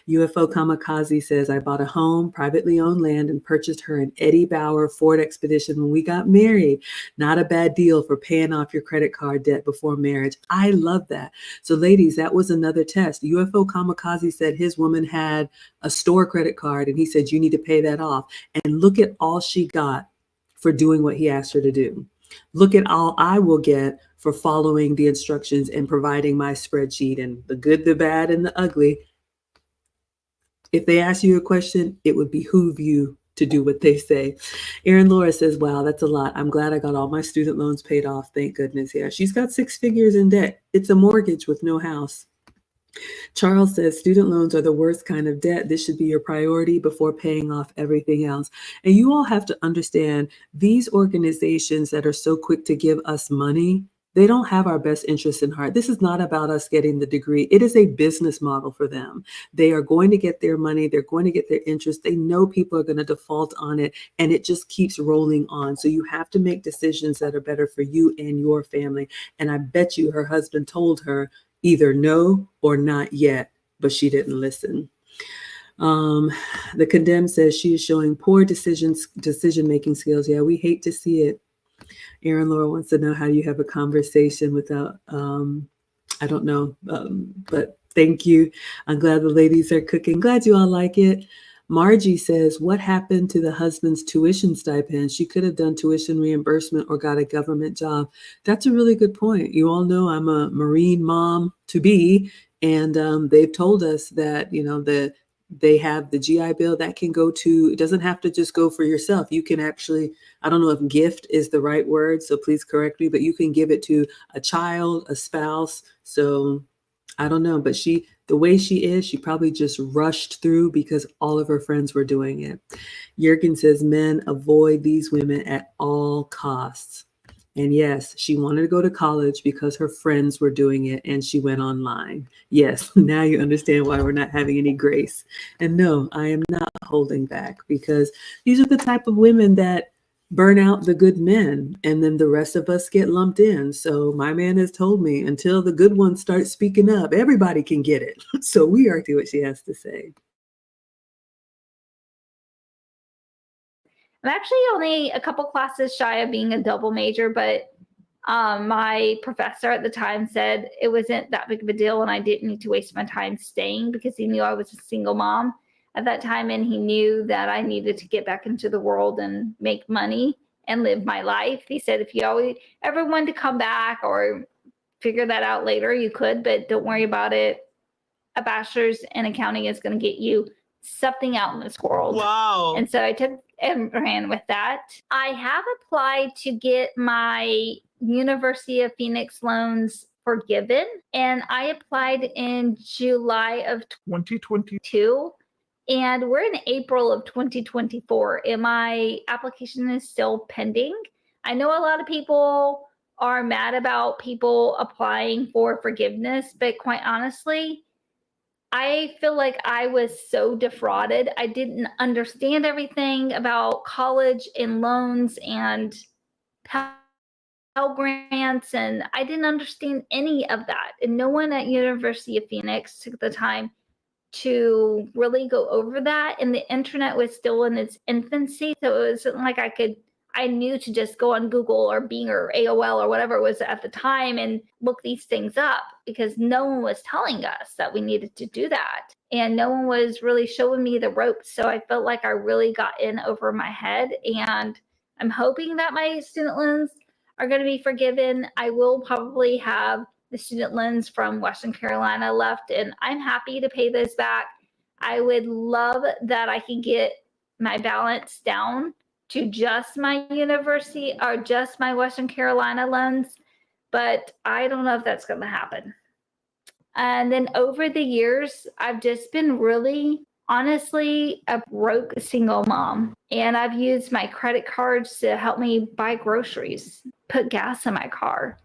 Speaker 1: UFO Kamikaze says, I bought a home, privately owned land, and purchased her an Eddie Bauer Ford Expedition when we got married. Not a bad deal for paying off your credit card debt before marriage. I love that. So ladies, that was another test. UFO Kamikaze said his woman had a store credit card and he said, you need to pay that off. And look at all she got for doing what he asked her to do. Look at all I will get for following the instructions and providing my spreadsheet and the good, the bad, and the ugly. If they ask you a question, it would behoove you to do what they say. Erin Laura says, wow, that's a lot. I'm glad I got all my student loans paid off. Thank goodness. Yeah, she's got 6 figures in debt. It's a mortgage with no house. Charles says student loans are the worst kind of debt. This should be your priority before paying off everything else. And you all have to understand these organizations that are so quick to give us money, they don't have our best interests in heart. This is not about us getting the degree. It is a business model for them. They are going to get their money. They're going to get their interest. They know people are going to default on it, and it just keeps rolling on. So you have to make decisions that are better for you and your family. And I bet you her husband told her either no or not yet, but she didn't listen. The Condemned says she is showing poor decision-making skills. Yeah, we hate to see it. Erin Laura wants to know how you have a conversation without, I don't know, but thank you. I'm glad the ladies are cooking. Glad you all like it. Margie says, what happened to the husband's tuition stipend? She could have done tuition reimbursement or got a government job. That's a really good point. You all know I'm a Marine mom to be, and they've told us that, you know, they have the GI Bill that can go to, it doesn't have to just go for yourself. You can actually, I don't know if gift is the right word, so please correct me, but you can give it to a child, a spouse. So I don't know, but the way she is, she probably just rushed through because all of her friends were doing it. Jurgen says men avoid these women at all costs. And yes, she wanted to go to college because her friends were doing it and she went online. Yes, now you understand why we're not having any grace. And no, I am not holding back because these are the type of women that burn out the good men and then the rest of us get lumped in. So my man has told me until the good ones start speaking up, everybody can get it. So we are to what she has to say.
Speaker 3: I'm actually only a couple classes shy of being a double major, but my professor at the time said it wasn't that big of a deal and I didn't need to waste my time staying because he knew I was a single mom at that time and he knew that I needed to get back into the world and make money and live my life. He said, if you ever wanted to come back or figure that out later, you could, but don't worry about it. A bachelor's in accounting is going to get you something out in this world.
Speaker 5: Wow.
Speaker 3: And so I took and ran with that. I have applied to get my University of Phoenix loans forgiven, and I applied in July of 2022, and we're in April of 2024, and my application is still pending. I know a lot of people are mad about people applying for forgiveness, but quite honestly, I feel like I was so defrauded. I didn't understand everything about college and loans and Pell Grants, and I didn't understand any of that. And no one at University of Phoenix took the time to really go over that. And the internet was still in its infancy, so it wasn't like I knew to just go on Google or Bing or AOL or whatever it was at the time and look these things up because no one was telling us that we needed to do that. And no one was really showing me the ropes. So I felt like I really got in over my head. And I'm hoping that my student loans are going to be forgiven. I will probably have the student loans from Western Carolina left, and I'm happy to pay those back. I would love that I can get my balance down to just my university or just my Western Carolina loans, but I don't know if that's going to happen. And then over the years, I've just been really, honestly, a broke single mom. And I've used my credit cards to help me buy groceries, put gas in my car,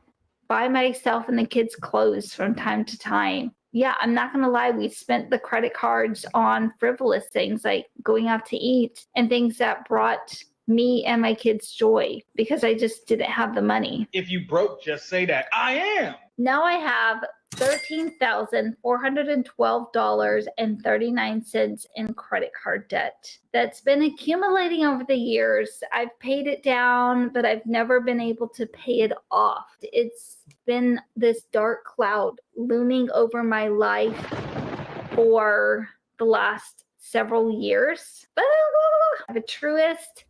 Speaker 3: buy myself and the kids clothes from time to time. Yeah, I'm not going to lie. We spent the credit cards on frivolous things like going out to eat and things that brought me and my kids joy because I just didn't have the money.
Speaker 6: If you broke, just say that. I am.
Speaker 3: Now I have $13,412.39 in credit card debt that's been accumulating over the years. I've paid it down, but I've never been able to pay it off. It's been this dark cloud looming over my life for the last several years. But I have a Truist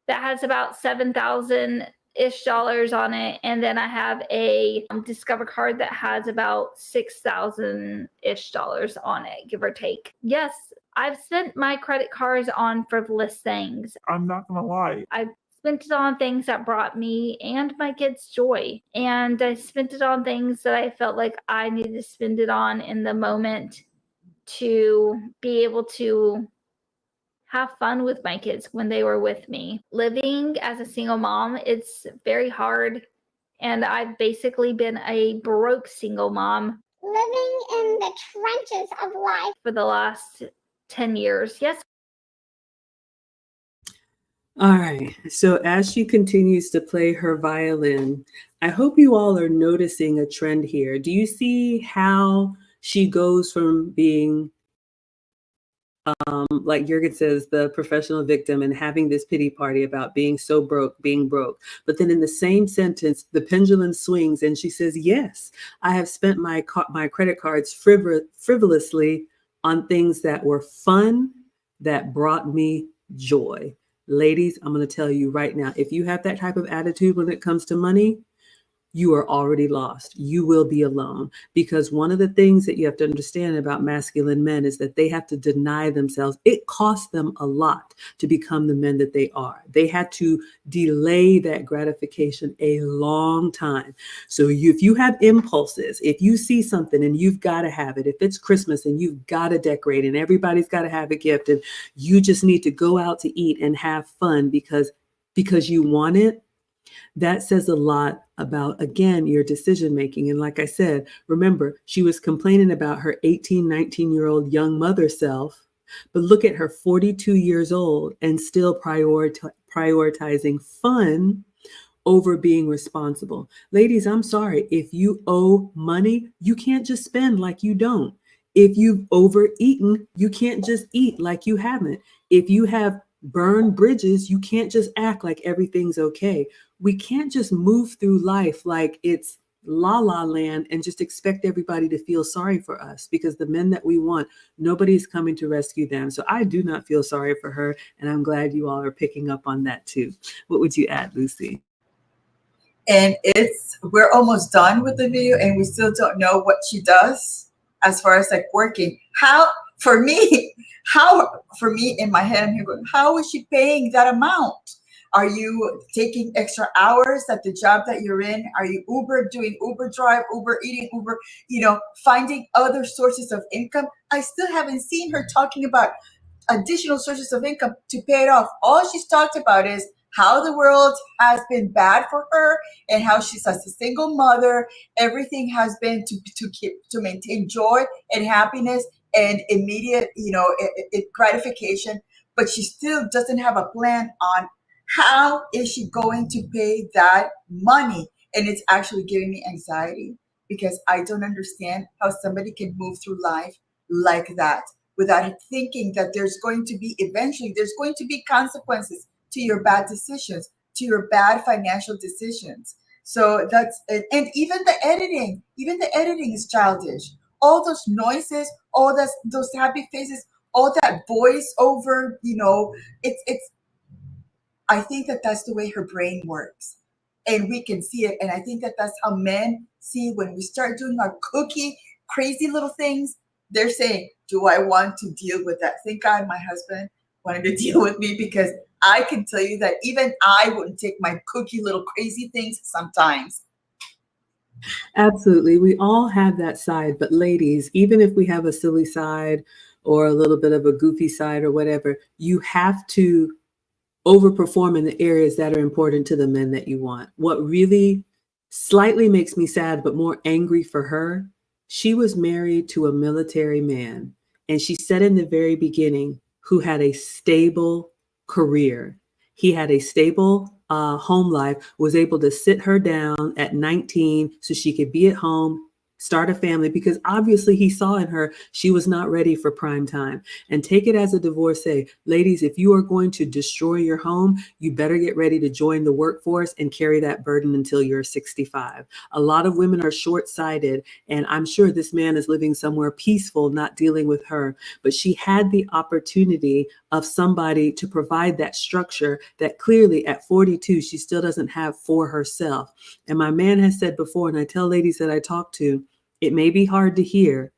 Speaker 3: that has about $7,000-ish on it, and then I have a Discover card that has about $6,000-ish on it, give or take. Yes, I've spent my credit cards on frivolous things.
Speaker 4: I'm not gonna lie.
Speaker 3: I've spent it on things that brought me and my kids joy, and I spent it on things that I felt like I needed to spend it on in the moment to be able to have fun with my kids when they were with me. Living as a single mom, it's very hard. And I've basically been a broke single mom.
Speaker 7: Living in the trenches of life.
Speaker 3: For the last 10 years. Yes.
Speaker 1: All right. So as she continues to play her violin, I hope you all are noticing a trend here. Do you see how she goes from being like Jurgen says, the professional victim and having this pity party about being so broke, being broke. But then in the same sentence, the pendulum swings and she says, yes, I have spent my credit cards frivolously on things that were fun, that brought me joy. Ladies, I'm going to tell you right now, if you have that type of attitude when it comes to money, you are already lost. You will be alone, because one of the things that you have to understand about masculine men is that they have to deny themselves. It costs them a lot to become the men that they are. They had to delay that gratification a long time. So if you have impulses, if you see something and you've got to have it, if it's Christmas and you've got to decorate and everybody's got to have a gift and you just need to go out to eat and have fun because you want it, that says a lot about, again, your decision making. And like I said, remember, she was complaining about her 18, 19-year-old young mother self, but look at her 42 years old and still prioritizing fun over being responsible. Ladies, I'm sorry. If you owe money, you can't just spend like you don't. If you've overeaten, you can't just eat like you haven't. If you have burned bridges, you can't just act like everything's okay. We can't just move through life like it's la la land and just expect everybody to feel sorry for us, because the men that we want, nobody's coming to rescue them. So I do not feel sorry for her. And I'm glad you all are picking up on that too. What would you add, Lucy?
Speaker 2: And we're almost done with the video and we still don't know what she does as far as like working. For me in my head, I'm here going, how is she paying that amount? Are you taking extra hours at the job that you're in? Are you doing Uber drive, Uber eating, Uber, finding other sources of income? I still haven't seen her talking about additional sources of income to pay it off. All she's talked about is how the world has been bad for her and how she's as a single mother. Everything has been to maintain joy and happiness and immediate, gratification. But she still doesn't have a plan on how is she going to pay that money. And it's actually giving me anxiety, because I don't understand how somebody can move through life like that without thinking that there's going to be consequences to your bad decisions, to your bad financial decisions. So that's it. And even the editing is childish. All those noises, all those happy faces, all that voice over, it's I think that that's the way her brain works, and we can see it. And I think that that's how men see when we start doing our crazy little things. They're saying, do I want to deal with that? Thank God my husband wanted to deal with me, because I can tell you that even I wouldn't take my little crazy things sometimes.
Speaker 1: Absolutely. We all have that side. But ladies, even if we have a silly side or a little bit of a goofy side or whatever, you have to overperform in the areas that are important to the men that you want. What really slightly makes me sad, but more angry for her, she was married to a military man. And she said in the very beginning, who had a stable career. He had a stable home life, was able to sit her down at 19 so she could be at home, start a family, because obviously he saw in her she was not ready for prime time. And take it as a divorcee. Ladies, if you are going to destroy your home, you better get ready to join the workforce and carry that burden until you're 65. A lot of women are short-sighted, and I'm sure this man is living somewhere peaceful, not dealing with her. But she had the opportunity of somebody to provide that structure that clearly at 42, she still doesn't have for herself. And my man has said before, and I tell ladies that I talk to, it may be hard to hear,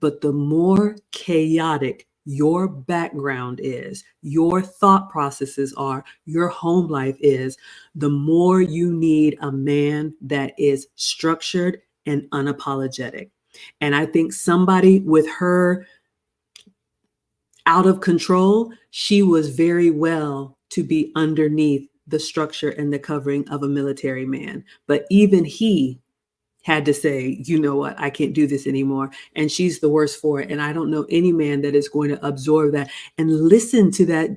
Speaker 1: but the more chaotic your background is, your thought processes are, your home life is, the more you need a man that is structured and unapologetic. And I think somebody with her out of control, she was very well to be underneath the structure and the covering of a military man. But even he had to say, you know what, I can't do this anymore. And she's the worst for it. And I don't know any man that is going to absorb that and listen to that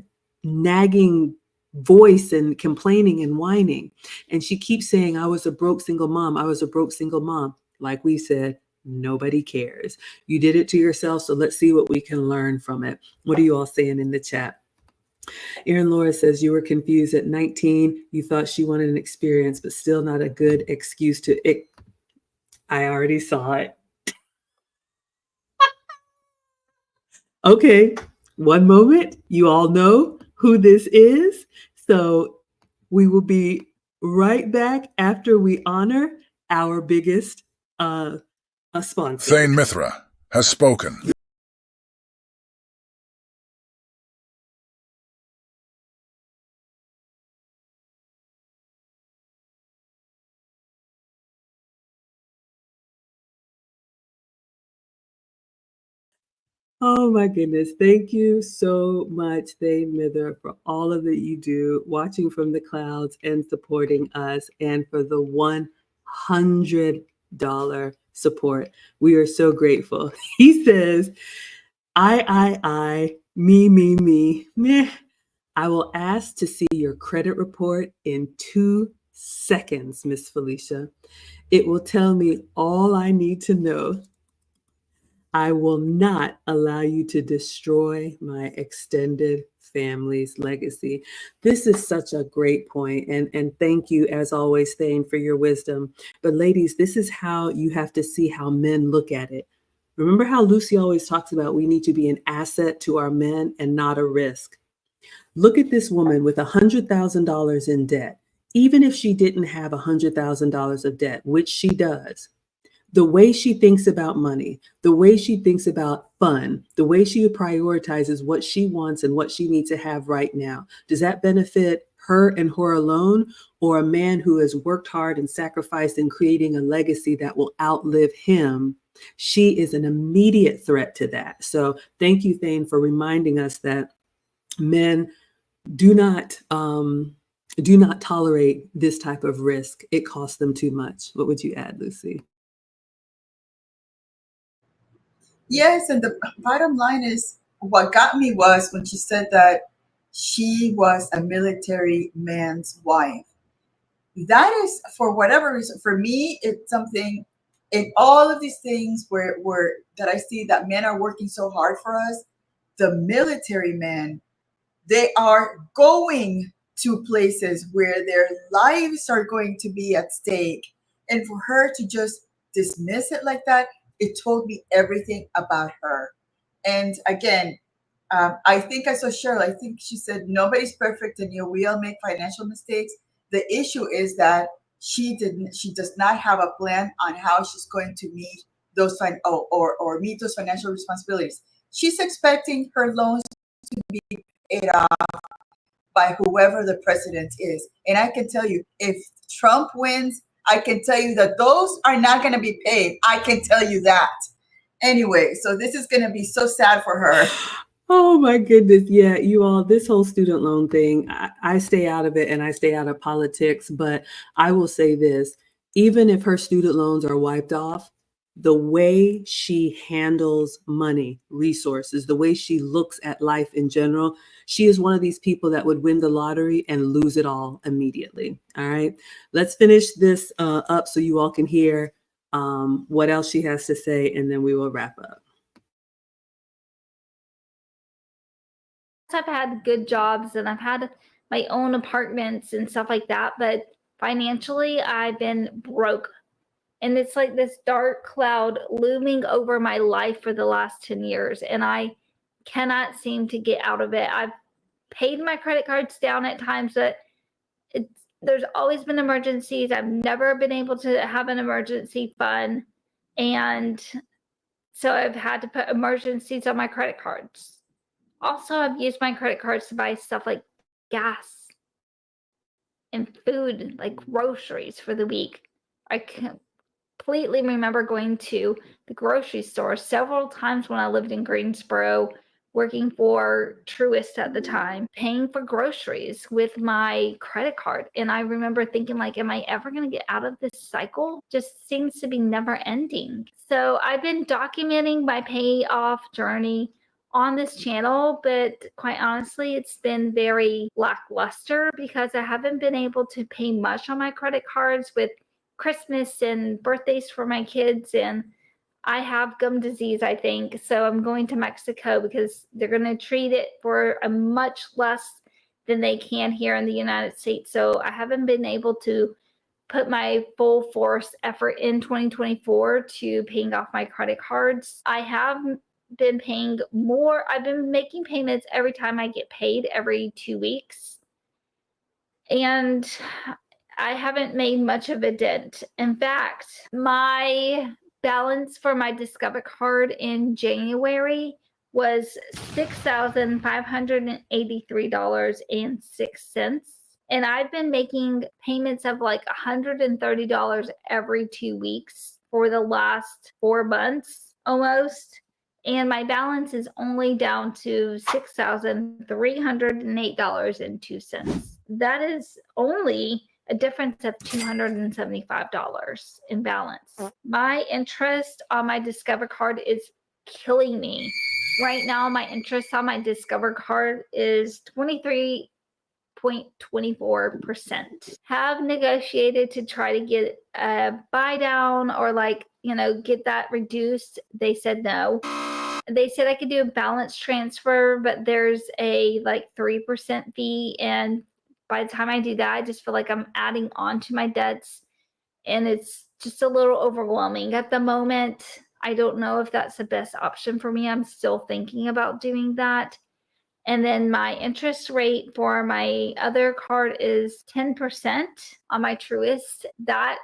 Speaker 1: nagging voice and complaining and whining. And she keeps saying, I was a broke single mom. I was a broke single mom. Like we said, nobody cares. You did it to yourself. So let's see what we can learn from it. What are you all saying in the chat? Erin Laura says, you were confused at 19. You thought she wanted an experience, but still not a good excuse to it. I already saw it. Okay, one moment. You all know who this is. So we will be right back after we honor our biggest sponsor.
Speaker 8: H.E.N.R.Y has spoken.
Speaker 1: Oh my goodness. Thank you so much, H.E.N.R.Y, for all of that you do, watching from the clouds and supporting us, and for the $100 support. We are so grateful. He says, me, meh. I will ask to see your credit report in 2 seconds, Miss Felicia. It will tell me all I need to know. I will not allow you to destroy my extended family's legacy. This is such a great point. And thank you, as always, Thane, for your wisdom. But ladies, this is how you have to see how men look at it. Remember how Lucy always talks about we need to be an asset to our men and not a risk. Look at this woman with $100,000 in debt. Even if she didn't have $100,000 of debt, which she does, the way she thinks about money, the way she thinks about fun, the way she prioritizes what she wants and what she needs to have right now, does that benefit her and her alone, or a man who has worked hard and sacrificed in creating a legacy that will outlive him? She is an immediate threat to that. So thank you, Thane, for reminding us that men do not tolerate this type of risk. It costs them too much. What would you add, Lucy?
Speaker 2: Yes, and the bottom line is what got me was when she said that she was a military man's wife. That is, for whatever reason, for me, it's something in all of these things where that I see that men are working so hard for us. The military men, they are going to places where their lives are going to be at stake. And for her to just dismiss it like that, it told me everything about her. And again, I think I saw Cheryl, I think she said, nobody's perfect and we all make financial mistakes. The issue is that she does not have a plan on how she's going to meet those or meet those financial responsibilities. She's expecting her loans to be paid off by whoever the president is. And I can tell you, if Trump wins, I can tell you that those are not going to be paid. I can tell you that. Anyway, so this is going to be so sad for her.
Speaker 1: Oh my goodness. Yeah, you all, this whole student loan thing, I stay out of it and I stay out of politics, but I will say this, even if her student loans are wiped off, the way she handles money, resources, the way she looks at life in general, She is one of these people that would win the lottery and lose it all immediately. All right, let's finish this up so you all can hear what else she has to say, and then we will wrap up.
Speaker 3: I've had good jobs and I've had my own apartments and stuff like that, but financially I've been broke. And it's like this dark cloud looming over my life for the last 10 years. And I cannot seem to get out of it. I've paid my credit cards down at times, but there's always been emergencies. I've never been able to have an emergency fund. And so I've had to put emergencies on my credit cards. Also, I've used my credit cards to buy stuff like gas and food, like groceries for the week. I completely remember going to the grocery store several times when I lived in Greensboro, working for Truist at the time, paying for groceries with my credit card. And I remember thinking, like, am I ever going to get out of this cycle? Just seems to be never ending. So I've been documenting my payoff journey on this channel, but quite honestly, it's been very lackluster because I haven't been able to pay much on my credit cards with Christmas and birthdays for my kids, and I have gum disease, I think. So I'm going to Mexico because they're going to treat it for a much less than they can here in the United States. So I haven't been able to put my full force effort in 2024 to paying off my credit cards. I have been paying more. I've been making payments every time I get paid every 2 weeks. And I haven't made much of a dent. In fact, my balance for my Discover card in January was $6,583.06. And I've been making payments of like $130 every 2 weeks for the last 4 months almost. And my balance is only down to $6,308.02. That is only a difference of $275 in balance. My interest on my Discover card is killing me. Right now, my interest on my Discover card is 23.24%. Have negotiated to try to get a buy down or get that reduced. They said no. They said I could do a balance transfer, but there's a 3% fee. And by the time I do that, I just feel like I'm adding on to my debts. And it's just a little overwhelming at the moment. I don't know if that's the best option for me. I'm still thinking about doing that. And then my interest rate for my other card is 10% on my Truist. That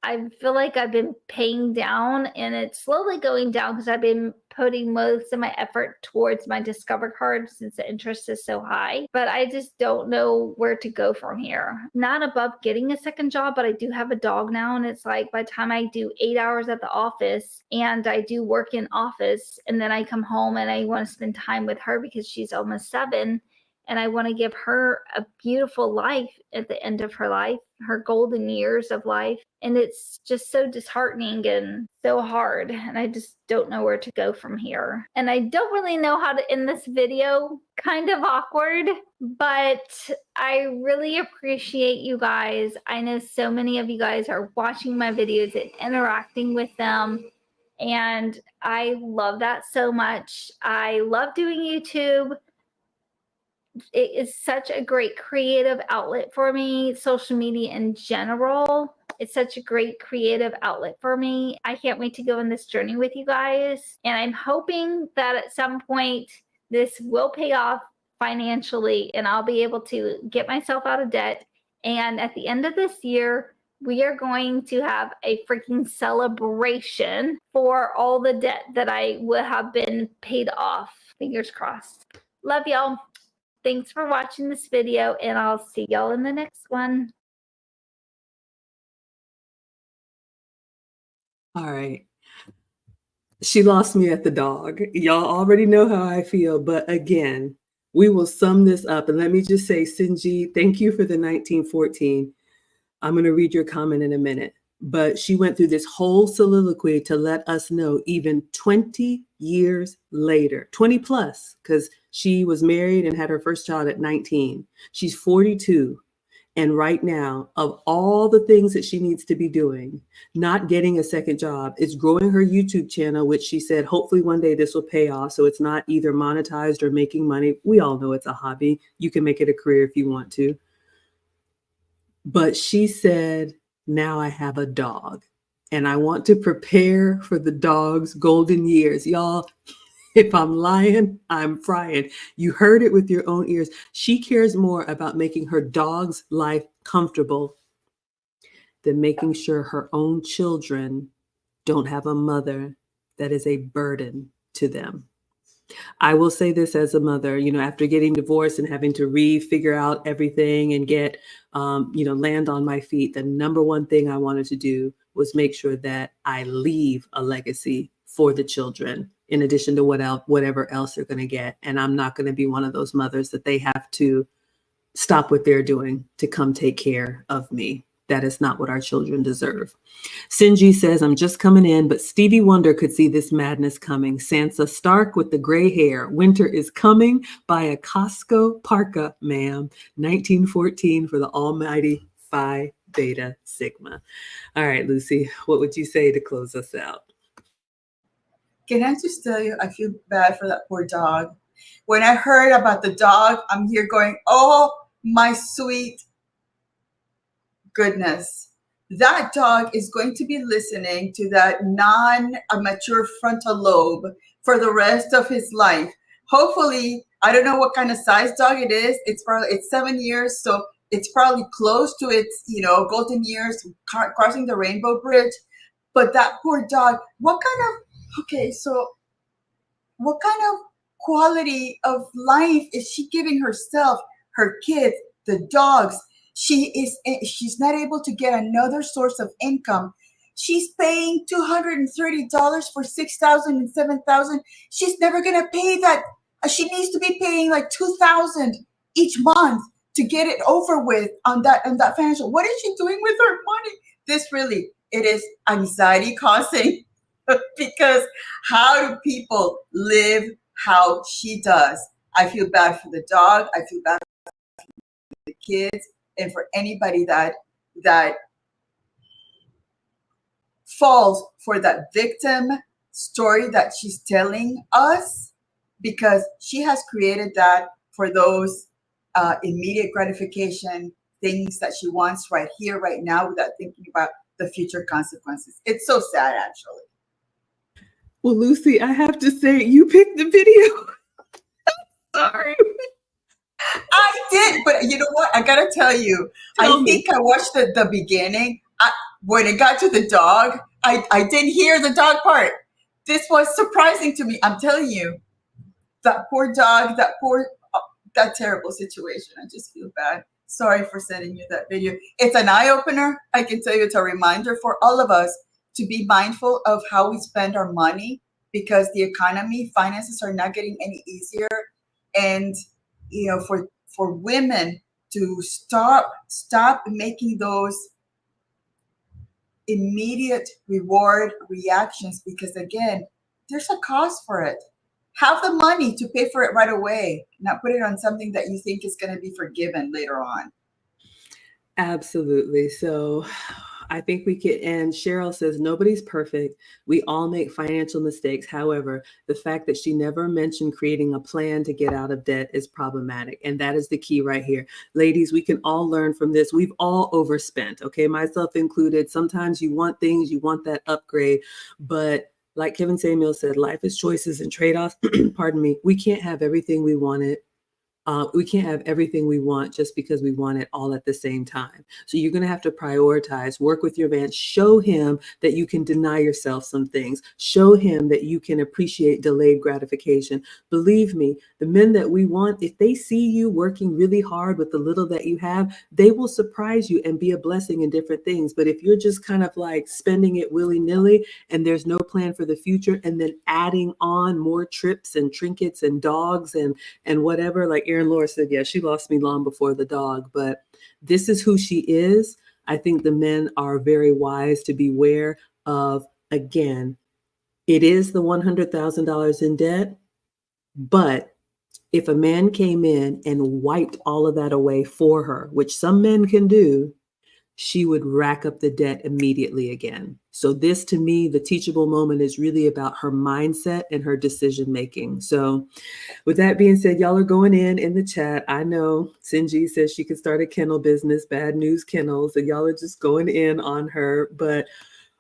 Speaker 3: I feel like I've been paying down, and it's slowly going down because I've been putting most of my effort towards my Discover card since the interest is so high. But I just don't know where to go from here. Not above getting a second job, but I do have a dog now, and it's like by the time I do 8 hours at the office and I do work in office, and then I come home and I want to spend time with her because she's almost 7. And I want to give her a beautiful life at the end of her life, her golden years of life. And it's just so disheartening and so hard. And I just don't know where to go from here. And I don't really know how to end this video. Kind of awkward, but I really appreciate you guys. I know so many of you guys are watching my videos and interacting with them. And I love that so much. I love doing YouTube. It is such a great creative outlet for me. Social media in general, it's such a great creative outlet for me. I can't wait to go on this journey with you guys. And I'm hoping that at some point this will pay off financially and I'll be able to get myself out of debt. And at the end of this year, we are going to have a freaking celebration for all the debt that I will have been paid off. Fingers crossed. Love y'all. Thanks for watching this video, and I'll see y'all in the next one.
Speaker 1: All right. She lost me at the dog. Y'all already know how I feel, but again, we will sum this up. And let me just say, Sinji, thank you for the 1914. I'm going to read your comment in a minute. But she went through this whole soliloquy to let us know, even 20 years later, 20 plus, because she was married and had her first child at 19. She's 42. And right now, of all the things that she needs to be doing, not getting a second job, is growing her YouTube channel, which she said, hopefully one day this will pay off. So it's not either monetized or making money. We all know it's a hobby. You can make it a career if you want to. But she said, now I have a dog and I want to prepare for the dog's golden years. Y'all, if I'm lying, I'm frying. You heard it with your own ears. She cares more about making her dog's life comfortable than making sure her own children don't have a mother that is a burden to them. I will say this as a mother, after getting divorced and having to figure out everything and get, land on my feet, the number one thing I wanted to do was make sure that I leave a legacy for the children, in addition to whatever else they're going to get. And I'm not going to be one of those mothers that they have to stop what they're doing to come take care of me. That is not what our children deserve. Sinji says, I'm just coming in, but Stevie Wonder could see this madness coming. Sansa Stark with the gray hair. Winter is coming. Buy a Costco parka, ma'am. 1914 for the almighty Phi Beta Sigma. All right, Lucy, what would you say to close us out?
Speaker 2: Can I just tell you, I feel bad for that poor dog. When I heard about the dog, I'm here going, oh, my sweet goodness. That dog is going to be listening to that non-mature frontal lobe for the rest of his life. Hopefully, I don't know what kind of size dog it is. It's 7 years, so it's probably close to its, golden years, crossing the rainbow bridge. But that poor dog, what kind of quality of life is she giving herself, her kids, the dogs? She's not able to get another source of income. She's paying $230 for 6,000 and 7,000. She's never gonna pay that. She needs to be paying like 2,000 each month to get it over with on that financial. What is she doing with her money? It is anxiety causing because how do people live how she does? I feel bad for the dog. I feel bad for the kids. And for anybody that falls for that victim story that she's telling us, because she has created that for those immediate gratification things that she wants right here, right now, without thinking about the future consequences. It's so sad, actually.
Speaker 1: Well, Lucy, I have to say, you picked the video. Sorry.
Speaker 2: I did, but you know what? I gotta tell you, I think I watched the beginning. When it got to the dog, I didn't hear the dog part. This was surprising to me. I'm telling you, that poor dog, that terrible situation. I just feel bad. Sorry for sending you that video. It's an eye-opener. I can tell you it's a reminder for all of us to be mindful of how we spend our money, because the economy, finances are not getting any easier. And for women to stop making those immediate reward reactions, because again, there's a cost for it. Have the money to pay for it right away, not put it on something that you think is going to be forgiven later on.
Speaker 1: Absolutely. So I think we can, and Cheryl says, nobody's perfect. We all make financial mistakes. However, the fact that she never mentioned creating a plan to get out of debt is problematic. And that is the key right here. Ladies, we can all learn from this. We've all overspent, okay? Myself included. Sometimes you want things, you want that upgrade, but like Kevin Samuel said, life is choices and trade-offs. Pardon me. We can't have everything we wanted. We can't have everything we want just because we want it all at the same time. So you're going to have to prioritize, work with your man, show him that you can deny yourself some things, show him that you can appreciate delayed gratification. Believe me, the men that we want, if they see you working really hard with the little that you have, they will surprise you and be a blessing in different things. But if you're just kind of like spending it willy-nilly and there's no plan for the future, and then adding on more trips and trinkets and dogs and whatever, like H.E.N.R.Y said, yeah, she lost me long before the dog, but this is who she is. I think the men are very wise to beware of, again, it is the $100,000 in debt, but if a man came in and wiped all of that away for her, which some men can do, she would rack up the debt immediately again. So this, to me, the teachable moment is really about her mindset and her decision making. So with that being said, y'all are going in the chat. I know Sinji says she could start a kennel business, Bad News Kennels, and y'all are just going in on her. But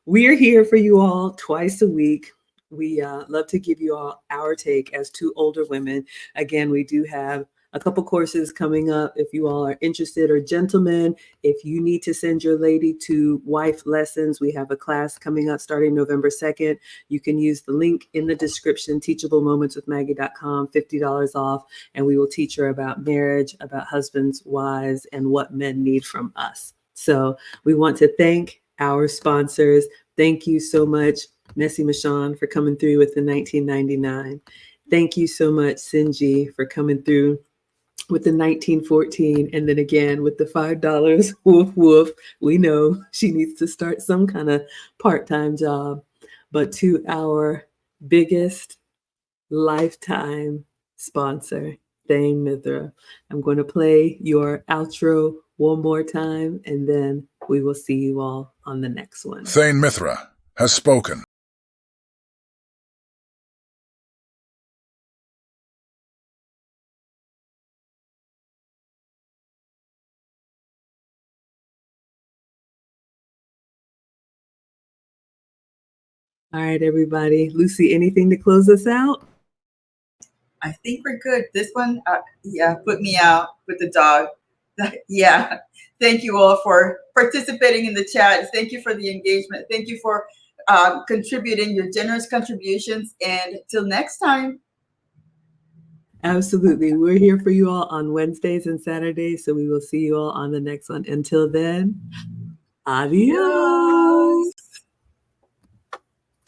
Speaker 1: we're here for you all twice a week. We love to give you all our take as two older women. Again, we do have a couple courses coming up if you all are interested, or gentlemen, if you need to send your lady to wife lessons, we have a class coming up starting November 2nd. You can use the link in the description, teachablemomentswithmaggie.com, $50 off, and we will teach her about marriage, about husbands, wives, and what men need from us. So we want to thank our sponsors. Thank you so much, Messi Michon, for coming through with the 1999. Thank you so much, Sinji, for coming through with the 1914, and then again with the $5. Woof woof. We know she needs to start some kind of part-time job. But to our biggest lifetime sponsor, Thane Mithra, I'm going to play your outro one more time, and then we will see you all on the next one.
Speaker 8: Thane Mithra has spoken.
Speaker 1: All right, everybody. Lucy, anything to close us out?
Speaker 2: I think we're good. This one, yeah, put me out with the dog. Yeah. Thank you all for participating in the chat. Thank you for the engagement. Thank you for contributing your generous contributions. And till next time.
Speaker 1: Absolutely. We're here for you all on Wednesdays and Saturdays. So we will see you all on the next one. Until then, adios.